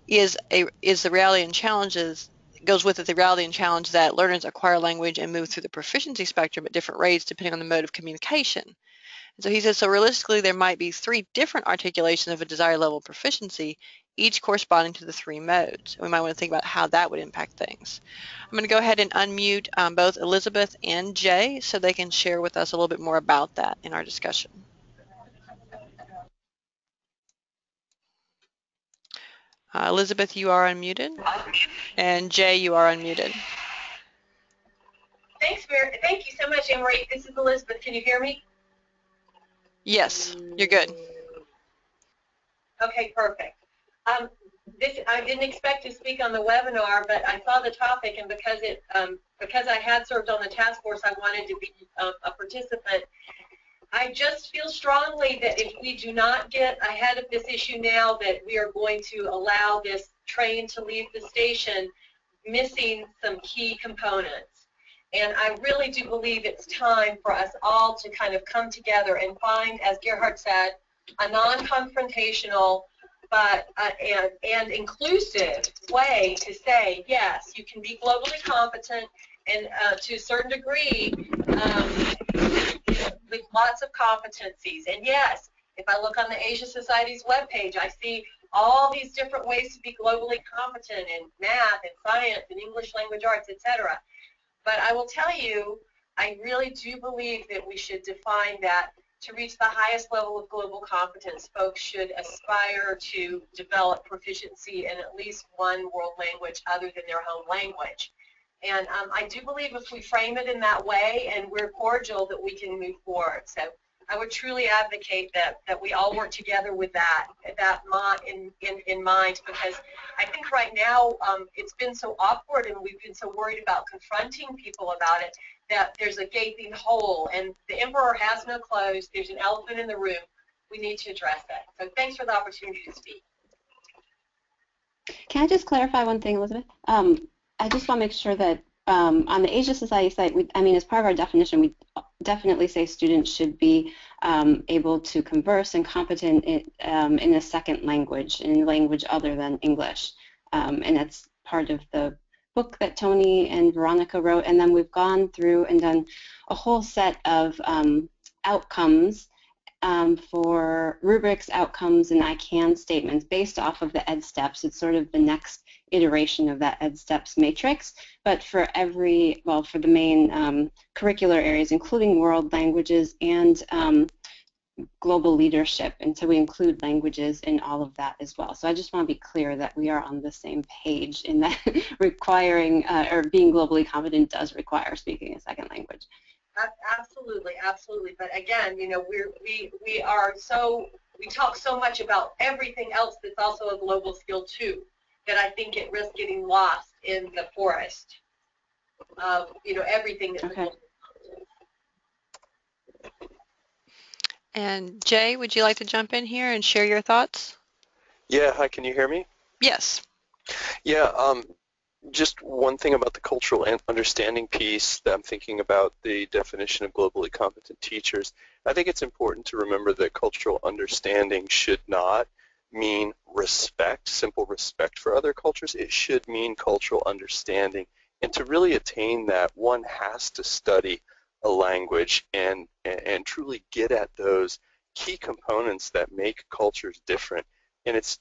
is the reality and challenges goes with it the reality and challenge that learners acquire language and move through the proficiency spectrum at different rates depending on the mode of communication. And so he says, so realistically, there might be 3 different articulations of a desired level of proficiency, each corresponding to the 3 modes. We might want to think about how that would impact things. I'm going to go ahead and unmute both Elizabeth and Jay so they can share with us a little bit more about that in our discussion. Elizabeth, you are unmuted. And Jay, you are unmuted. Thanks, Mary. Thank you so much, Anne-Marie. This is Elizabeth. Can you hear me? Yes, you're good. Okay, perfect. I didn't expect to speak on the webinar, but I saw the topic, and because I had served on the task force, I wanted to be a participant. I just feel strongly that if we do not get ahead of this issue now, that we are going to allow this train to leave the station missing some key components. And I really do believe it's time for us all to kind of come together and find, as Gerhard said, a non-confrontational but and inclusive way to say, yes, you can be globally competent and to a certain degree with lots of competencies. And yes, if I look on the Asia Society's webpage, I see all these different ways to be globally competent in math and science and English language arts, etc. But I will tell you, I really do believe that we should define that to reach the highest level of global competence, folks should aspire to develop proficiency in at least one world language other than their home language. And I do believe if we frame it in that way and we're cordial, that we can move forward. So I would truly advocate that we all work together with that in mind, because I think right now it's been so awkward and we've been so worried about confronting people about it that there's a gaping hole, and the emperor has no clothes. There's an elephant in the room. We need to address that. So thanks for the opportunity to speak. Can I just clarify one thing, Elizabeth? I just want to make sure that on the Asia Society site, as part of our definition, we definitely say students should be able to converse and competent in a second language, in a language other than English. And that's part of the book that Tony and Veronica wrote. And then we've gone through and done a whole set of outcomes for rubrics, outcomes, and I can statements based off of the EdSteps. It's sort of the next iteration of that EdSteps matrix, but for for the main curricular areas, including world languages and global leadership, and so we include languages in all of that as well. So I just want to be clear that we are on the same page in that requiring or being globally competent does require speaking a second language. Absolutely, absolutely. But again, you know, we talk so much about everything else that's also a global skill too, that I think it risks getting lost in the forest of, you know, everything that's okay. And Jay, would you like to jump in here and share your thoughts? Yeah, hi, can you hear me? Yes. Yeah, just one thing about the cultural understanding piece that I'm thinking about the definition of globally competent teachers. I think it's important to remember that cultural understanding should not mean respect, simple respect for other cultures. It should mean cultural understanding. And to really attain that, one has to study a language and truly get at those key components that make cultures different. And it's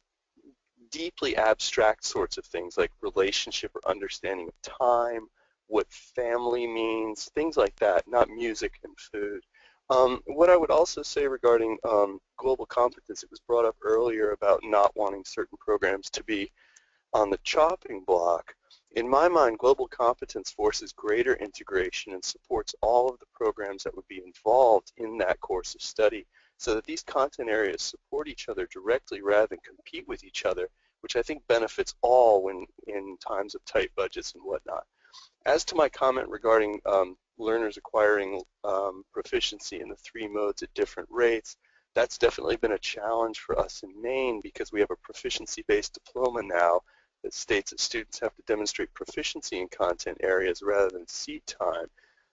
deeply abstract sorts of things like relationship or understanding of time, what family means, things like that, not music and food. What I would also say regarding global competence, it was brought up earlier about not wanting certain programs to be on the chopping block. In my mind, global competence forces greater integration and supports all of the programs that would be involved in that course of study so that these content areas support each other directly rather than compete with each other, which I think benefits all when in times of tight budgets and whatnot. As to my comment regarding learners acquiring proficiency in the 3 modes at different rates, that's definitely been a challenge for us in Maine because we have a proficiency-based diploma now that states that students have to demonstrate proficiency in content areas rather than seat time.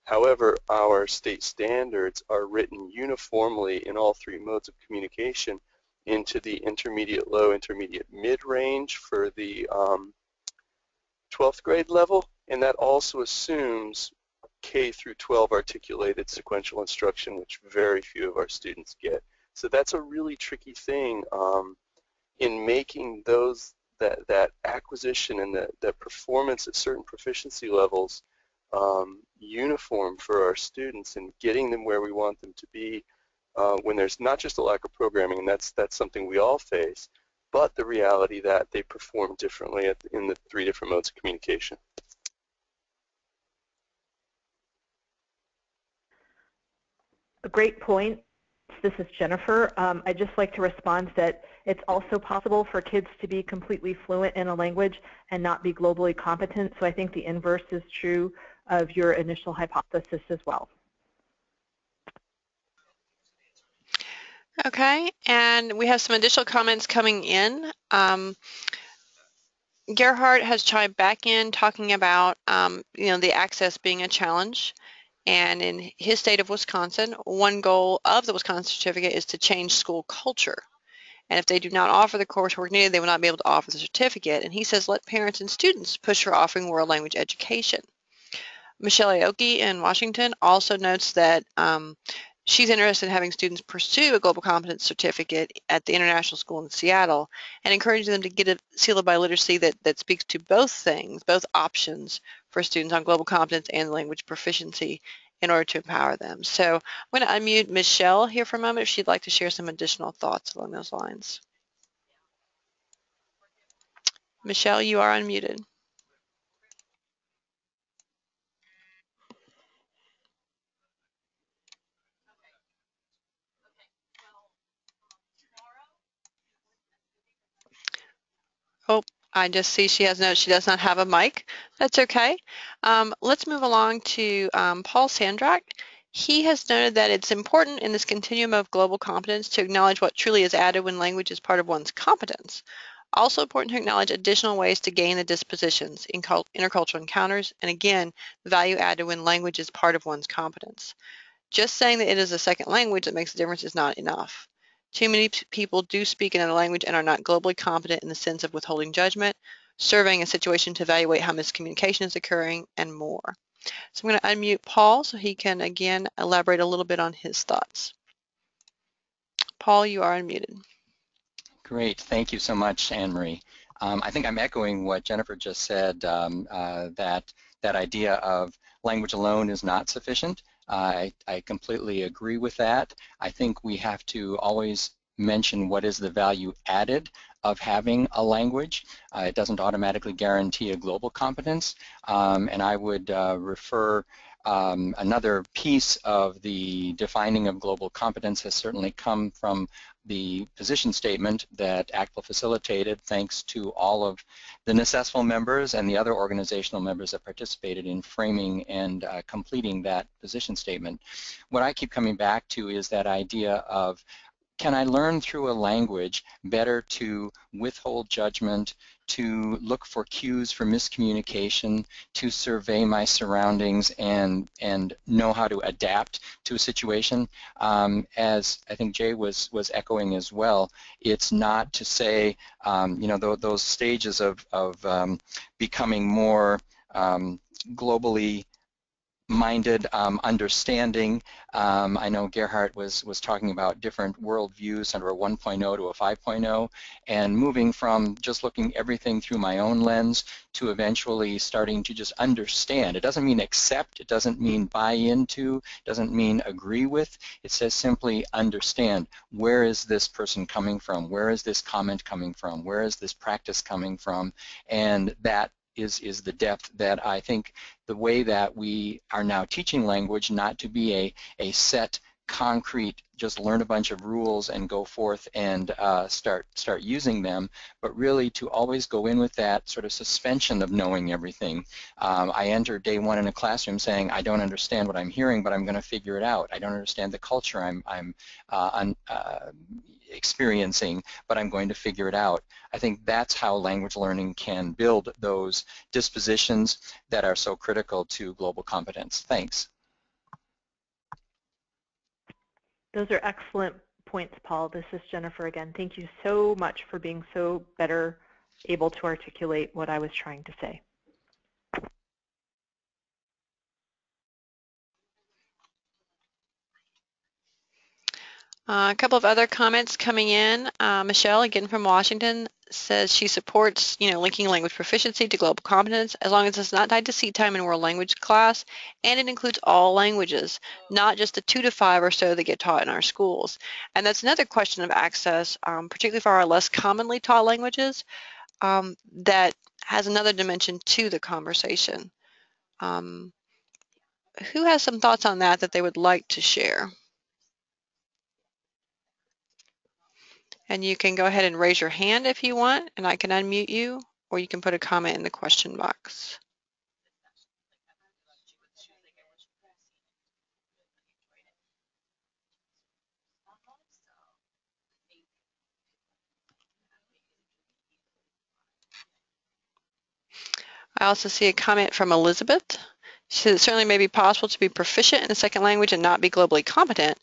However, our state standards are written uniformly in all 3 modes of communication into the intermediate low, intermediate mid range for the 12th grade level, and that also assumes K through 12 articulated sequential instruction, which very few of our students get. So that's a really tricky thing in making that acquisition and that performance at certain proficiency levels uniform for our students and getting them where we want them to be when there's not just a lack of programming, and that's something we all face, but the reality that they perform differently in the 3 different modes of communication. A great point. This is Jennifer. I'd just like to respond that it's also possible for kids to be completely fluent in a language and not be globally competent. So I think the inverse is true of your initial hypothesis as well. Okay, and we have some additional comments coming in. Gerhard has chimed back in talking about the access being a challenge. And in his state of Wisconsin, one goal of the Wisconsin certificate is to change school culture. And if they do not offer the coursework needed, they will not be able to offer the certificate. And he says, let parents and students push for offering world language education. Michelle Aoki in Washington also notes that she's interested in having students pursue a global competence certificate at the International School in Seattle and encouraging them to get a seal of biliteracy that speaks to both things, both options for students on global competence and language proficiency in order to empower them. So I'm going to unmute Michelle here for a moment if she'd like to share some additional thoughts along those lines. Michelle, you are unmuted. Oh, I just see she has notes. She does not have a mic. That's okay. Let's move along to Paul Sandrak. He has noted that it's important in this continuum of global competence to acknowledge what truly is added when language is part of one's competence. Also important to acknowledge additional ways to gain the dispositions in intercultural encounters, and again, value added when language is part of one's competence. Just saying that it is a second language that makes a difference is not enough. Too many people do speak another language and are not globally competent in the sense of withholding judgment, surveying a situation to evaluate how miscommunication is occurring, and more. So I'm going to unmute Paul so he can again elaborate a little bit on his thoughts. Paul, you are unmuted. Great, thank you so much, Anne-Marie. I think I'm echoing what Jennifer just said, that idea of language alone is not sufficient. I completely agree with that. I think we have to always mention what is the value added of having a language. It doesn't automatically guarantee a global competence, and I would refer another piece of the defining of global competence has certainly come from the position statement that ACTFL facilitated, thanks to all of the NACESFL members and the other organizational members that participated in framing and completing that position statement. What I keep coming back to is that idea of, can I learn through a language better to withhold judgment, to look for cues for miscommunication, to survey my surroundings and know how to adapt to a situation? As I think Jay was echoing as well, it's not to say, those stages of becoming more globally minded, understanding. I know Gerhard was talking about different worldviews under a 1.0 to a 5.0, and moving from just looking everything through my own lens to eventually starting to just understand. It doesn't mean accept, it doesn't mean buy into, it doesn't mean agree with. It says simply understand. Where is this person coming from? Where is this comment coming from? Where is this practice coming from? And that is the depth that I think the way that we are now teaching language, not to be a set, concrete, just learn a bunch of rules and go forth and start using them, but really to always go in with that sort of suspension of knowing everything. I entered day one in a classroom saying, I don't understand what I'm hearing, but I'm going to figure it out. I don't understand the culture I'm experiencing, but I'm going to figure it out. I think that's how language learning can build those dispositions that are so critical to global competence. Thanks. Those are excellent points, Paul. This is Jennifer again. Thank you so much for being so better able to articulate what I was trying to say. A couple of other comments coming in. Michelle, again from Washington, says she supports, linking language proficiency to global competence as long as it's not tied to seat time in world language class, and it includes all languages, not just the 2 to 5 or so that get taught in our schools. And that's another question of access, particularly for our less commonly taught languages, that has another dimension to the conversation. Who has some thoughts on that they would like to share? And you can go ahead and raise your hand if you want, and I can unmute you, or you can put a comment in the question box. I also see a comment from Elizabeth. She says it certainly may be possible to be proficient in a second language and not be globally competent,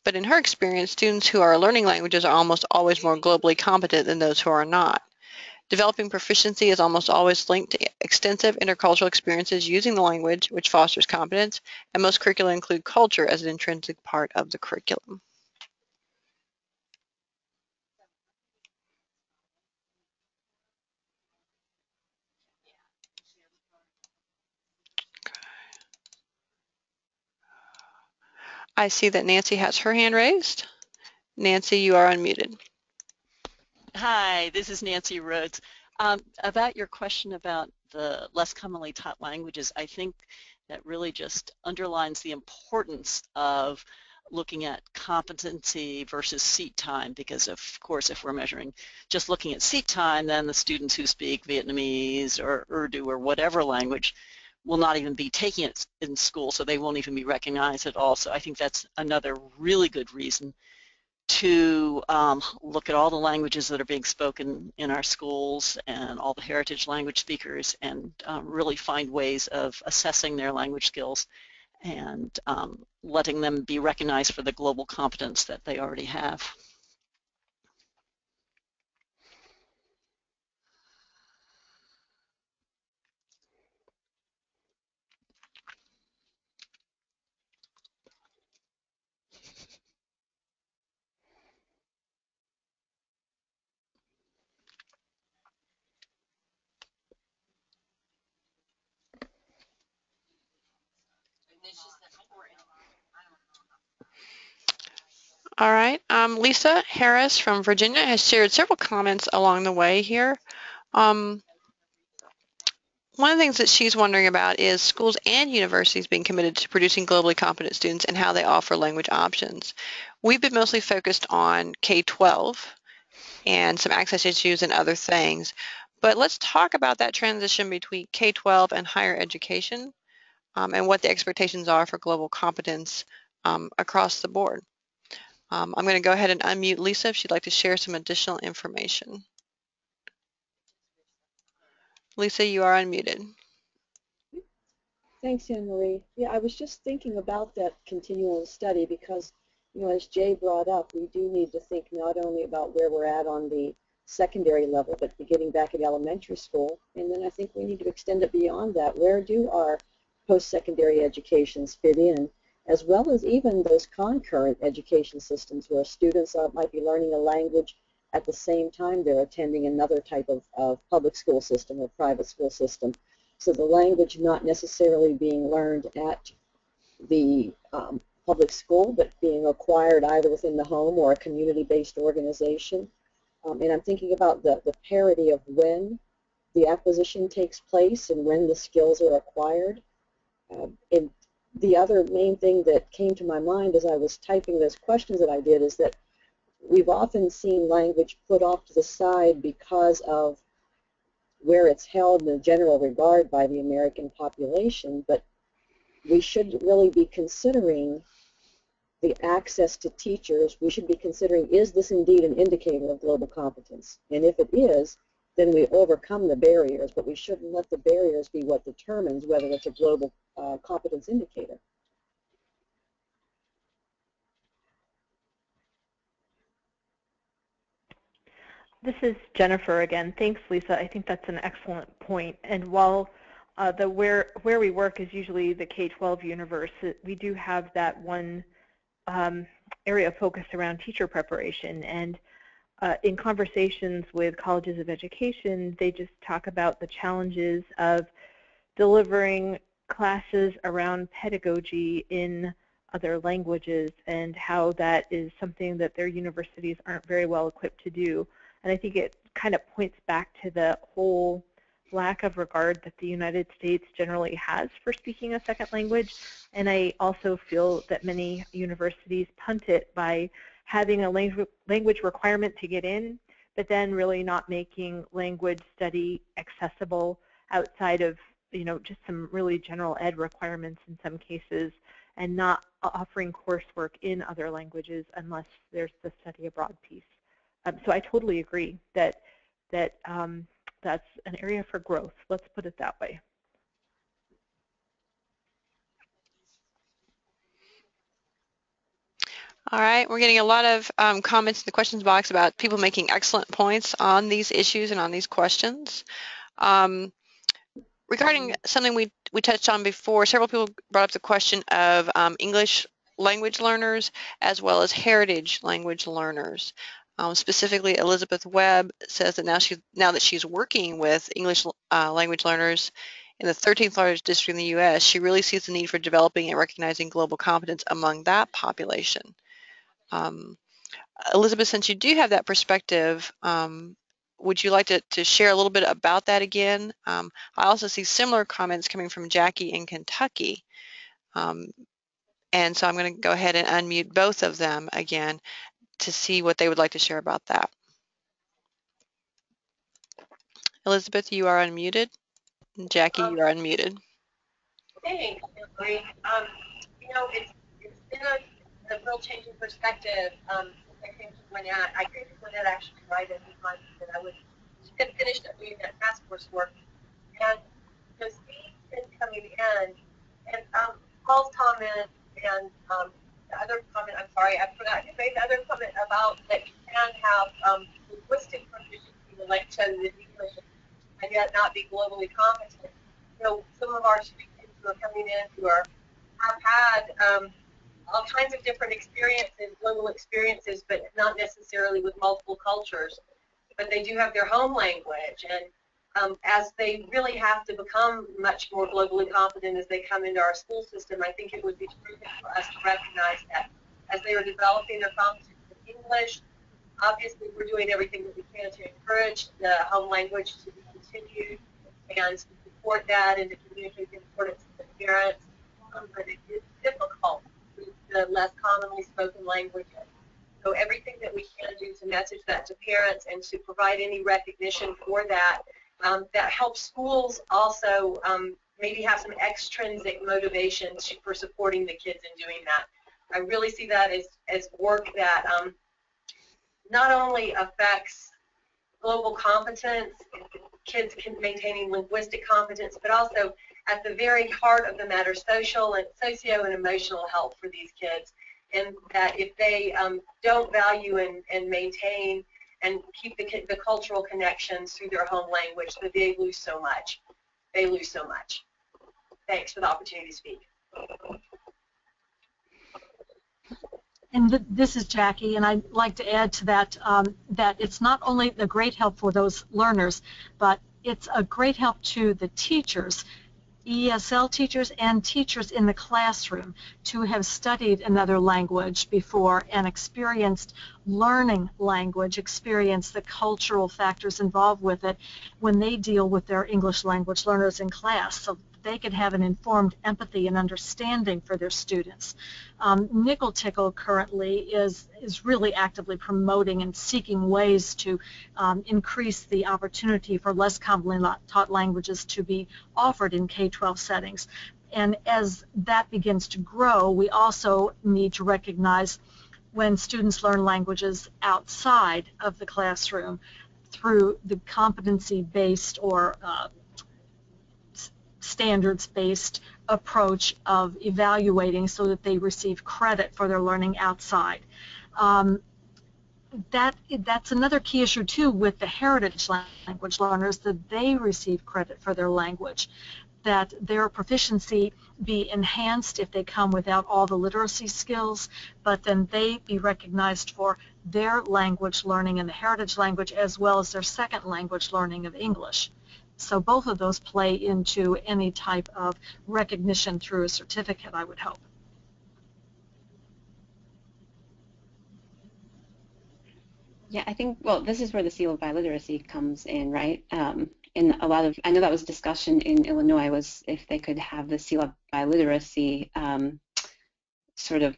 but in her experience, students who are learning languages are almost always more globally competent than those who are not. Developing proficiency is almost always linked to extensive intercultural experiences using the language, which fosters competence, and most curricula include culture as an intrinsic part of the curriculum. I see that Nancy has her hand raised. Nancy, you are unmuted. Hi, this is Nancy Rhodes. About your question about the less commonly taught languages, I think that really just underlines the importance of looking at competency versus seat time, because of course if we're measuring just looking at seat time, then the students who speak Vietnamese or Urdu or whatever language will not even be taking it in school, so they won't even be recognized at all. So I think that's another really good reason to look at all the languages that are being spoken in our schools and all the heritage language speakers, and really find ways of assessing their language skills and letting them be recognized for the global competence that they already have. All right, Lisa Harris from Virginia has shared several comments along the way here. One of the things that she's wondering about is schools and universities being committed to producing globally competent students and how they offer language options. We've been mostly focused on K-12 and some access issues and other things, but let's talk about that transition between K-12 and higher education, and what the expectations are for global competence across the board. I'm going to go ahead and unmute Lisa if she'd like to share some additional information. Lisa, you are unmuted. Thanks, Anne-Marie. Yeah, I was just thinking about that continual study because, as Jay brought up, we do need to think not only about where we're at on the secondary level, but beginning back at elementary school. And then I think we need to extend it beyond that. Where do our post-secondary educations fit in, as well as even those concurrent education systems where students might be learning a language at the same time they're attending another type of public school system or private school system. So the language not necessarily being learned at the public school, but being acquired either within the home or a community-based organization. And I'm thinking about the parity of when the acquisition takes place and when the skills are acquired. And the other main thing that came to my mind as I was typing those questions that I did is that we've often seen language put off to the side because of where it's held in the general regard by the American population, but we should really be considering the access to teachers. We should be considering, is this indeed an indicator of global competence? And if it is, then we overcome the barriers, but we shouldn't let the barriers be what determines whether it's a global competence indicator. This is Jennifer again. Thanks, Lisa. I think that's an excellent point. And while where we work is usually the K-12 universe, we do have that one area of focus around teacher preparation. And in conversations with colleges of education, they just talk about the challenges of delivering classes around pedagogy in other languages and how that is something that their universities aren't very well equipped to do. And I think it kind of points back to the whole lack of regard that the United States generally has for speaking a second language. And I also feel that many universities punt it by having a language requirement to get in, but then really not making language study accessible outside of, you know, just some really general ed requirements in some cases, and not offering coursework in other languages unless there's the study abroad piece. So I totally agree that that's an area for growth. Let's put it that way. All right, we're getting a lot of comments in the questions box about people making excellent points on these issues and on these questions. Regarding something we touched on before, several people brought up the question of English language learners as well as heritage language learners. Specifically, Elizabeth Webb says that now that she's working with English language learners in the 13th largest district in the U.S., she really sees the need for developing and recognizing global competence among that population. Elizabeth, since you do have that perspective, would you like to share a little bit about that again? I also see similar comments coming from Jackie in Kentucky. And so I'm going to go ahead and unmute both of them again to see what they would like to share about that. Elizabeth, you are unmuted. And Jackie, you are unmuted. Thanks, Emily. You know, it's been a real change in perspective. I think Lynette actually invited me on that I would finish up doing that task force work. And those themes been coming in, and Paul's comment and the other comment, I'm sorry, I forgot to say the other comment about that you can have linguistic proficiency like in English and yet not be globally competent. So some of our students who are coming in who have had all kinds of different experiences, global experiences, but not necessarily with multiple cultures. But they do have their home language, and as they really have to become much more globally competent as they come into our school system, I think it would be terrific for us to recognize that as they are developing their competence in English. Obviously, we're doing everything that we can to encourage the home language to be continued and to support that and to communicate the importance to the parents. But it is difficult with the less commonly spoken languages. So everything that we can do to message that to parents and to provide any recognition for that, that helps schools also maybe have some extrinsic motivation for supporting the kids in doing that. I really see that as work that not only affects global competence, kids can maintaining linguistic competence, but also at the very heart of the matter, socio and emotional health for these kids. And that if they don't value and maintain and keep the cultural connections through their home language, that they lose so much. They lose so much. Thanks for the opportunity to speak. And this is Jackie, and I'd like to add to that that it's not only a great help for those learners, but it's a great help to the teachers, ESL teachers and teachers in the classroom, to have studied another language before and experienced learning language, experienced the cultural factors involved with it when they deal with their English language learners in class, so they could have an informed empathy and understanding for their students. Nickel Tickle currently is really actively promoting and seeking ways to increase the opportunity for less commonly taught languages to be offered in K-12 settings. And as that begins to grow, we also need to recognize when students learn languages outside of the classroom through the competency-based or standards-based approach of evaluating so that they receive credit for their learning outside. That's another key issue too with the heritage language learners, that they receive credit for their language. that their proficiency be enhanced if they come without all the literacy skills, but then they be recognized for their language learning and the heritage language as well as their second language learning of English. So both of those play into any type of recognition through a certificate, I would hope. Yeah, I think, well, this is where the seal of biliteracy comes in, right? In a lot of, I know that was discussion in Illinois, was if they could have the seal of biliteracy sort of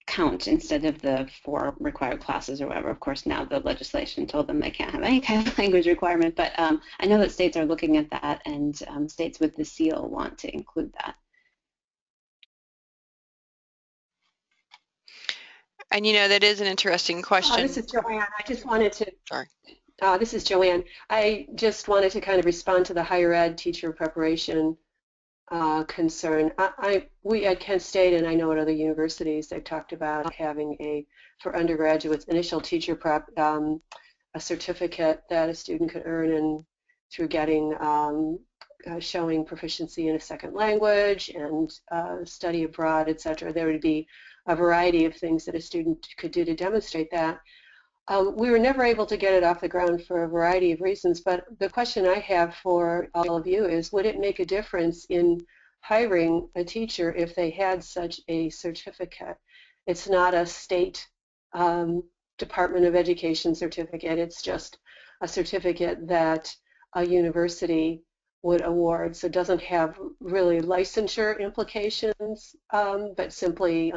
count instead of the 4 required classes or whatever. Of course, now the legislation told them they can't have any kind of language requirement, but I know that states are looking at that, and states with the seal want to include that. And you know, that is an interesting question. This is Joanne. I just wanted to. Sorry. This is Joanne. I just wanted to kind of respond to the higher ed teacher preparation concern. We at Kent State, and I know at other universities, they've talked about having for undergraduates, initial teacher prep, a certificate that a student could earn and through getting showing proficiency in a second language and study abroad, etc. There would be a variety of things that a student could do to demonstrate that. We were never able to get it off the ground for a variety of reasons, but the question I have for all of you is, would it make a difference in hiring a teacher if they had such a certificate? It's not a state Department of Education certificate, it's just a certificate that a university would award, so it doesn't have really licensure implications, but simply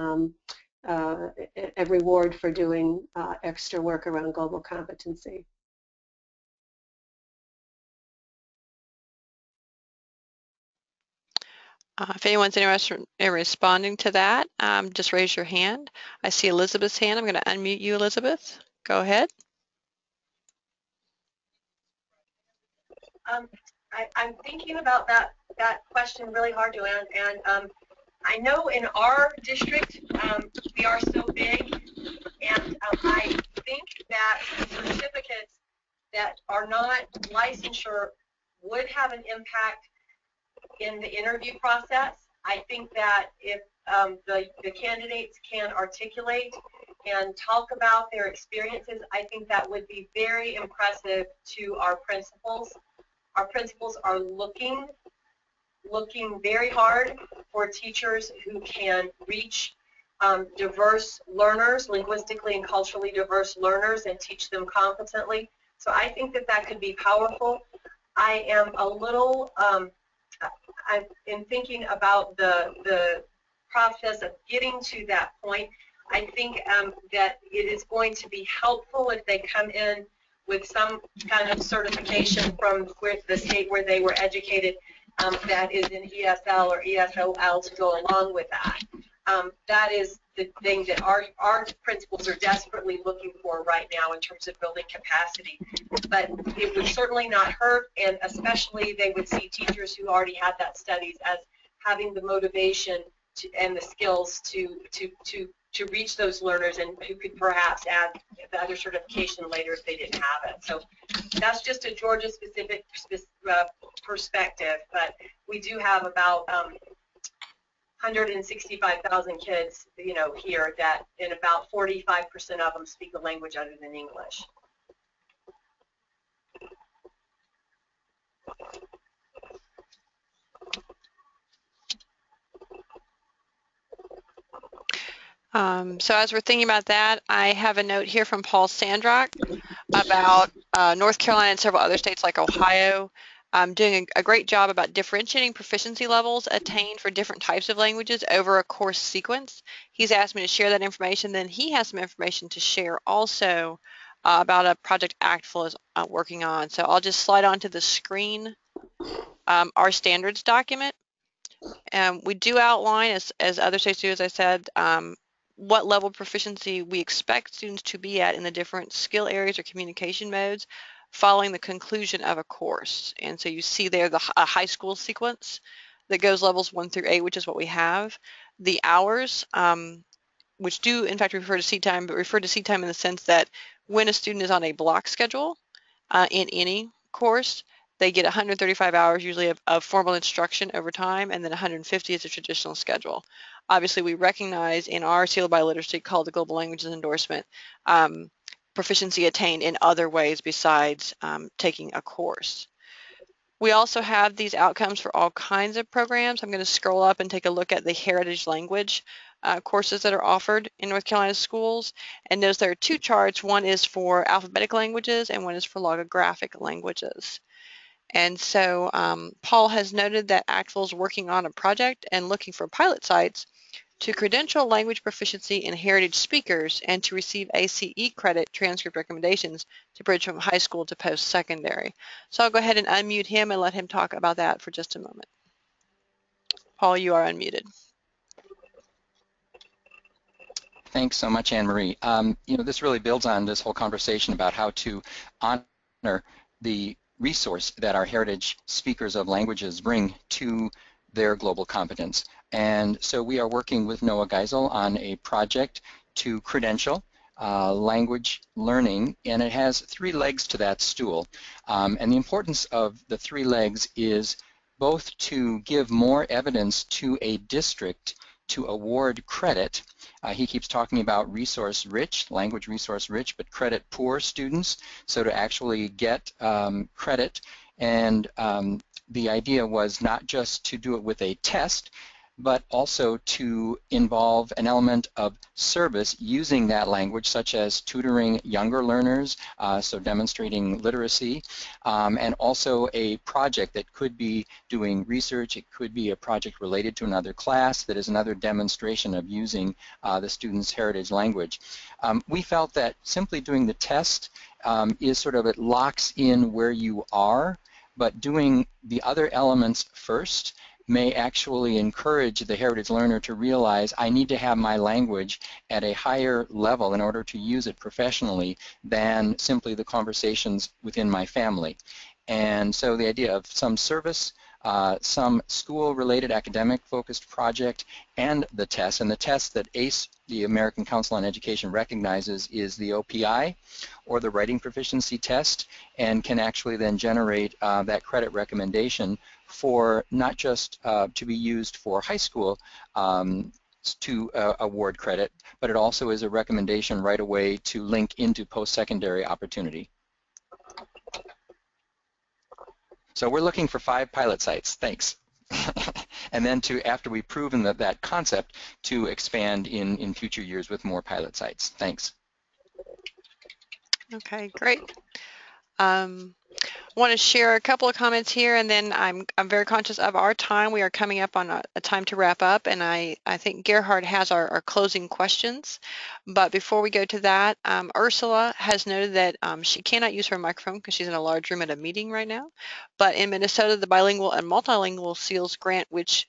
a reward for doing extra work around global competency. If anyone's interested in responding to that, just raise your hand. I see Elizabeth's hand. I'm going to unmute you, Elizabeth. Go ahead. I'm thinking about that question really hard, Joanne, and I know in our district we are so big, and I think that certificates that are not licensure would have an impact in the interview process. I think that if the candidates can articulate and talk about their experiences, I think that would be very impressive to our principals. Our principals are looking very hard for teachers who can reach diverse learners, linguistically and culturally diverse learners, and teach them competently. So I think that could be powerful. I am a little, I'm in thinking about the process of getting to that point. I think that it is going to be helpful if they come in with some kind of certification from the state where they were educated that is in ESL or ESOL to go along with that. That is the thing that our principals are desperately looking for right now in terms of building capacity. But it would certainly not hurt, and especially they would see teachers who already had that studies as having the motivation and the skills to reach those learners, and who could perhaps add the other certification later if they didn't have it. So that's just a Georgia-specific perspective, but we do have about 165,000 kids, you know, here that, and about 45% of them speak a language other than English. So as we're thinking about that, I have a note here from Paul Sandrock about North Carolina and several other states like Ohio doing a great job about differentiating proficiency levels attained for different types of languages over a course sequence. He's asked me to share that information. Then he has some information to share also about a project ACTFL is working on. So I'll just slide onto the screen our standards document. We do outline, as other states do, as I said, what level of proficiency we expect students to be at in the different skill areas or communication modes following the conclusion of a course. And so you see there a high school sequence that goes levels 1 through 8, which is what we have. The hours, which do in fact refer to seat time, but refer to seat time in the sense that when a student is on a block schedule in any course, They get 135 hours usually of formal instruction over time, and then 150 is a traditional schedule. Obviously, we recognize in our seal of biliteracy called the Global Languages Endorsement, proficiency attained in other ways besides taking a course. We also have these outcomes for all kinds of programs. I'm going to scroll up and take a look at the heritage language courses that are offered in North Carolina schools. And notice there are two charts. One is for alphabetic languages and one is for logographic languages. And so Paul has noted that ACTFL is working on a project and looking for pilot sites to credential language proficiency in heritage speakers and to receive ACE credit transcript recommendations to bridge from high school to post-secondary. So I'll go ahead and unmute him and let him talk about that for just a moment. Paul, you are unmuted. Thanks so much, Anne-Marie. This really builds on this whole conversation about how to honor the resource that our heritage speakers of languages bring to their global competence. And so we are working with Noah Geisel on a project to credential language learning, and it has three legs to that stool. And the importance of the three legs is both to give more evidence to a district to award credit. He keeps talking about resource-rich, language resource-rich, but credit-poor students, so to actually get credit. And the idea was not just to do it with a test, but also to involve an element of service using that language, such as tutoring younger learners, so demonstrating literacy, and also a project that could be doing research. It could be a project related to another class that is another demonstration of using the student's heritage language. We felt that simply doing the test is sort of, it locks in where you are, but doing the other elements first may actually encourage the heritage learner to realize I need to have my language at a higher level in order to use it professionally than simply the conversations within my family. And so the idea of some service, some school-related academic-focused project, and the test. And the test that ACE, the American Council on Education, recognizes is the OPI, or the Writing Proficiency Test, and can actually then generate that credit recommendation for not just to be used for high school to award credit, but it also is a recommendation right away to link into post-secondary opportunity. So we're looking for 5 pilot sites. Thanks. And then after we've proven that concept, to expand in future years with more pilot sites. Thanks. Okay, great. I want to share a couple of comments here, and then I'm very conscious of our time. We are coming up on a time to wrap up, and I think Gerhard has our closing questions. But before we go to that, Ursula has noted that she cannot use her microphone because she's in a large room at a meeting right now. But in Minnesota, the bilingual and multilingual SEALs grant, which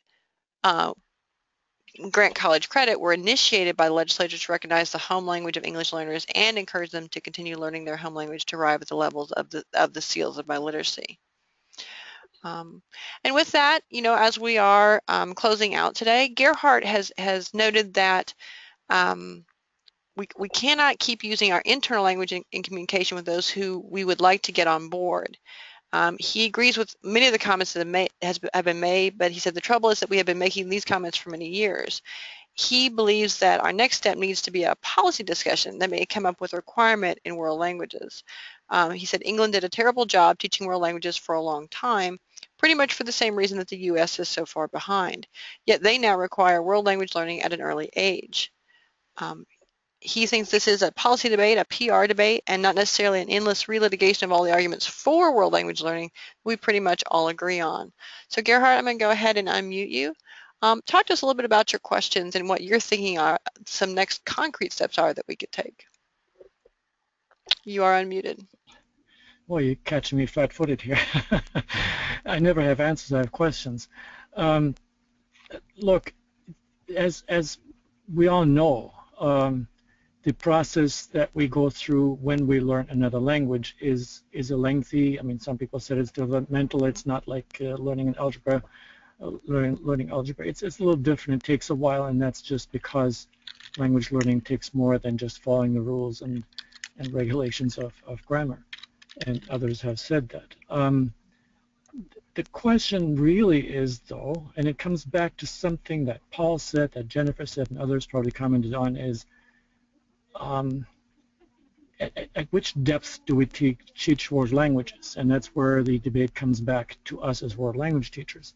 grant college credit, were initiated by the legislature to recognize the home language of English learners and encourage them to continue learning their home language to arrive at the levels of the SEALs of biliteracy. And with that, as we are closing out today, Gerhard has noted that we cannot keep using our internal language in communication with those who we would like to get on board. He agrees with many of the comments that have been made, but he said the trouble is that we have been making these comments for many years. He believes that our next step needs to be a policy discussion that may come up with a requirement in world languages. He said England did a terrible job teaching world languages for a long time, pretty much for the same reason that the U.S. is so far behind. Yet they now require world language learning at an early age. He thinks this is a policy debate, a PR debate, and not necessarily an endless relitigation of all the arguments for world language learning we pretty much all agree on. So Gerhard, I'm going to go ahead and unmute you. Talk to us a little bit about your questions and what you're thinking are some next concrete steps are that we could take. You are unmuted. Well, you're catching me flat-footed here. I never have answers, I have questions. Look, as we all know, the process that we go through when we learn another language is a lengthy, I mean, some people said it's developmental. It's not like learning an algebra, learning algebra. It's a little different. It takes a while, and that's just because language learning takes more than just following the rules and regulations of grammar, and others have said that. The question really is, though, and it comes back to something that Paul said, that Jennifer said, and others probably commented on, is at which depth do we teach world languages? And that's where the debate comes back to us as world language teachers.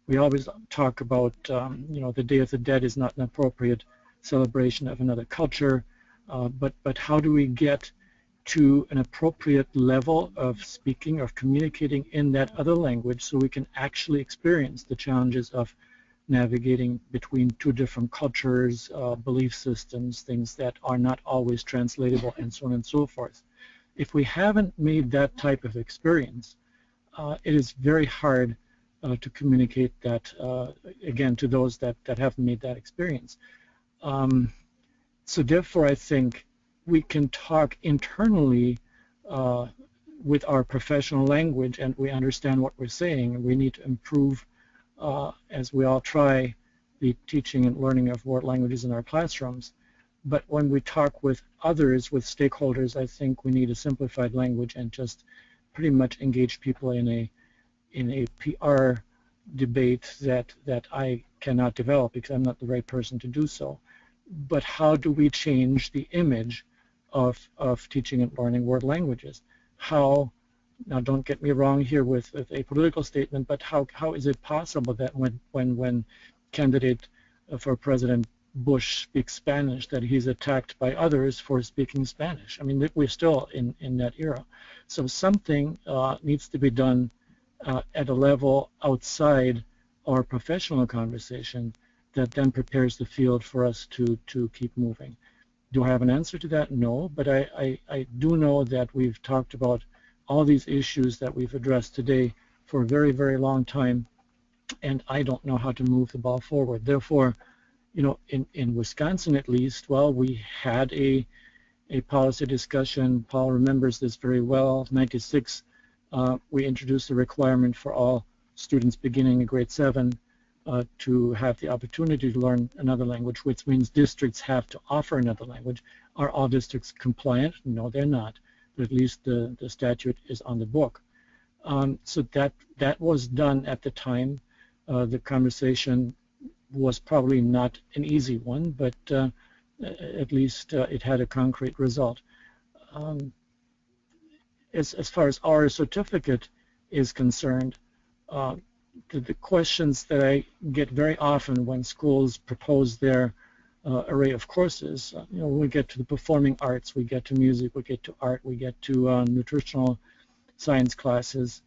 We always talk about, the Day of the Dead is not an appropriate celebration of another culture, but how do we get to an appropriate level of speaking, of communicating in that other language so we can actually experience the challenges of navigating between two different cultures, belief systems, things that are not always translatable, and so on and so forth. If we haven't made that type of experience, it is very hard to communicate that, again, to those that haven't made that experience. So therefore, I think we can talk internally with our professional language, and we understand what we're saying. We need to improve, as we all try, the teaching and learning of world languages in our classrooms. But when we talk with others, with stakeholders, I think we need a simplified language and just pretty much engage people in a PR debate that I cannot develop because I'm not the right person to do so. But how do we change the image of teaching and learning world languages? How, now don't get me wrong here with a political statement, but how is it possible that when candidate for President Bush speaks Spanish, that he's attacked by others for speaking Spanish? I mean, we're still in that era. So something needs to be done at a level outside our professional conversation that then prepares the field for us to keep moving. Do I have an answer to that? No, but I do know that we've talked about all these issues that we've addressed today for a very, very long time, and I don't know how to move the ball forward. Therefore, in Wisconsin at least, well, we had a policy discussion. Paul remembers this very well. 96, we introduced a requirement for all students beginning in grade 7 to have the opportunity to learn another language, which means districts have to offer another language. Are all districts compliant? No, they're not, but at least the statute is on the book. So that was done at the time. The conversation was probably not an easy one, but at least it had a concrete result. As far as our certificate is concerned, the questions that I get very often when schools propose their array of courses, we get to the performing arts, we get to music, we get to art, we get to nutritional science classes.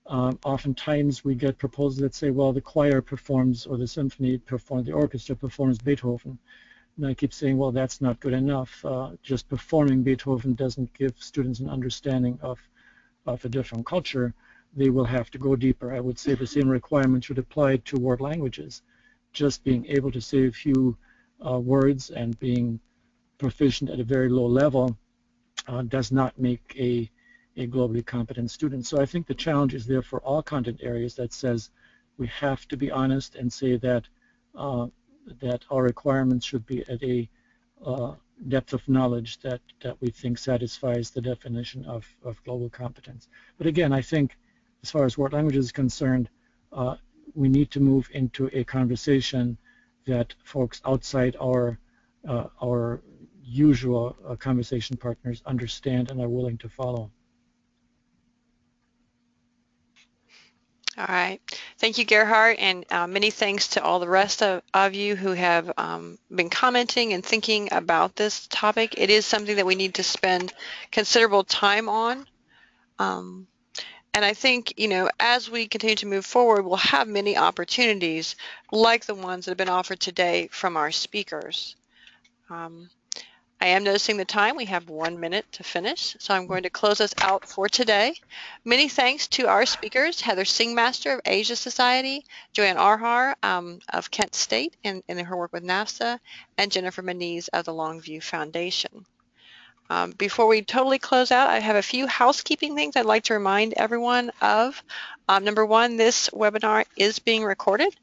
Oftentimes we get proposals that say, well, the choir performs, or the symphony performs, the orchestra performs Beethoven. And I keep saying, well, that's not good enough. Just performing Beethoven doesn't give students an understanding of a different culture. They will have to go deeper. I would say the same requirement should apply to world languages. Just being able to say a few words and being proficient at a very low level does not make a globally competent student. So I think the challenge is there for all content areas that says we have to be honest and say that that our requirements should be at a depth of knowledge that we think satisfies the definition of global competence. But again, I think as far as world languages is concerned, we need to move into a conversation that folks outside our usual conversation partners understand and are willing to follow. All right. Thank you, Gerhard, and many thanks to all the rest of you who have been commenting and thinking about this topic. It is something that we need to spend considerable time on. And I think, as we continue to move forward, we'll have many opportunities like the ones that have been offered today from our speakers. I am noticing the time. We have 1 minute to finish, so I'm going to close us out for today. Many thanks to our speakers, Heather Singmaster of Asia Society, Joanne Arhar of Kent State in her work with NAFSA, and Jennifer Maniz of the Longview Foundation. Before we totally close out, I have a few housekeeping things I'd like to remind everyone of. Number one, this webinar is being recorded,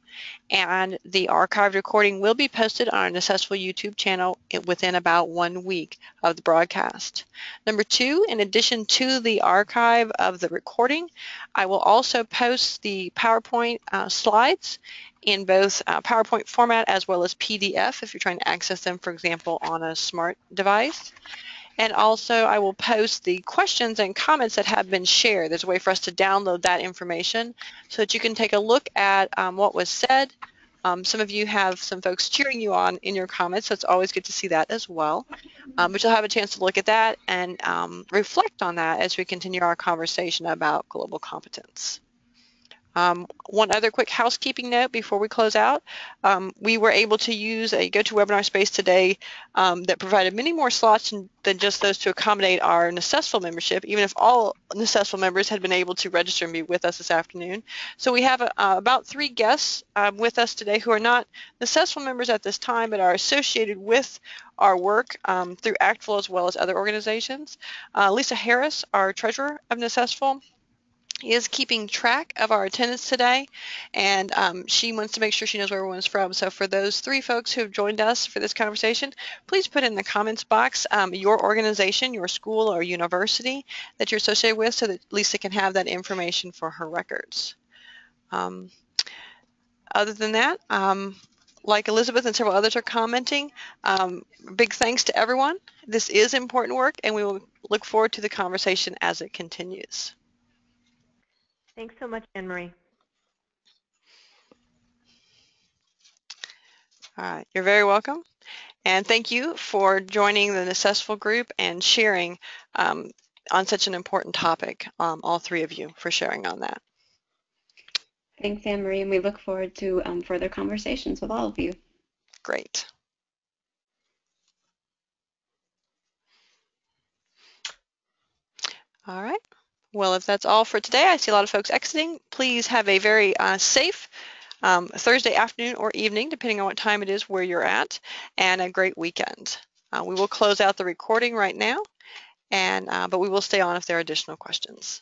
and the archived recording will be posted on our Necessful YouTube channel within about 1 week of the broadcast. Number two, in addition to the archive of the recording, I will also post the PowerPoint slides in both PowerPoint format as well as PDF if you're trying to access them, for example, on a smart device. And also I will post the questions and comments that have been shared. There's a way for us to download that information so that you can take a look at what was said. Some of you have some folks cheering you on in your comments, so it's always good to see that as well. But you'll have a chance to look at that and reflect on that as we continue our conversation about global competence. One other quick housekeeping note before we close out. We were able to use a GoToWebinar space today that provided many more slots than just those to accommodate our Necessful membership, even if all Necessful members had been able to register and be with us this afternoon. So we have about 3 guests with us today who are not Necessful members at this time, but are associated with our work through ActFlow as well as other organizations. Lisa Harris, our treasurer of Necessful, is keeping track of our attendance today, and she wants to make sure she knows where everyone's from. So for those 3 folks who have joined us for this conversation, please put in the comments box your organization, your school or university that you're associated with so that Lisa can have that information for her records. Other than that, like Elizabeth and several others are commenting, big thanks to everyone. This is important work, and we will look forward to the conversation as it continues. Thanks so much, Anne-Marie. All right, you're very welcome. And thank you for joining the Necessful group and sharing on such an important topic, all 3 of you for sharing on that. Thanks, Anne-Marie, and we look forward to further conversations with all of you. Great. All right. Well, if that's all for today, I see a lot of folks exiting. Please have a very safe Thursday afternoon or evening, depending on what time it is where you're at, and a great weekend. We will close out the recording right now, and but we will stay on if there are additional questions.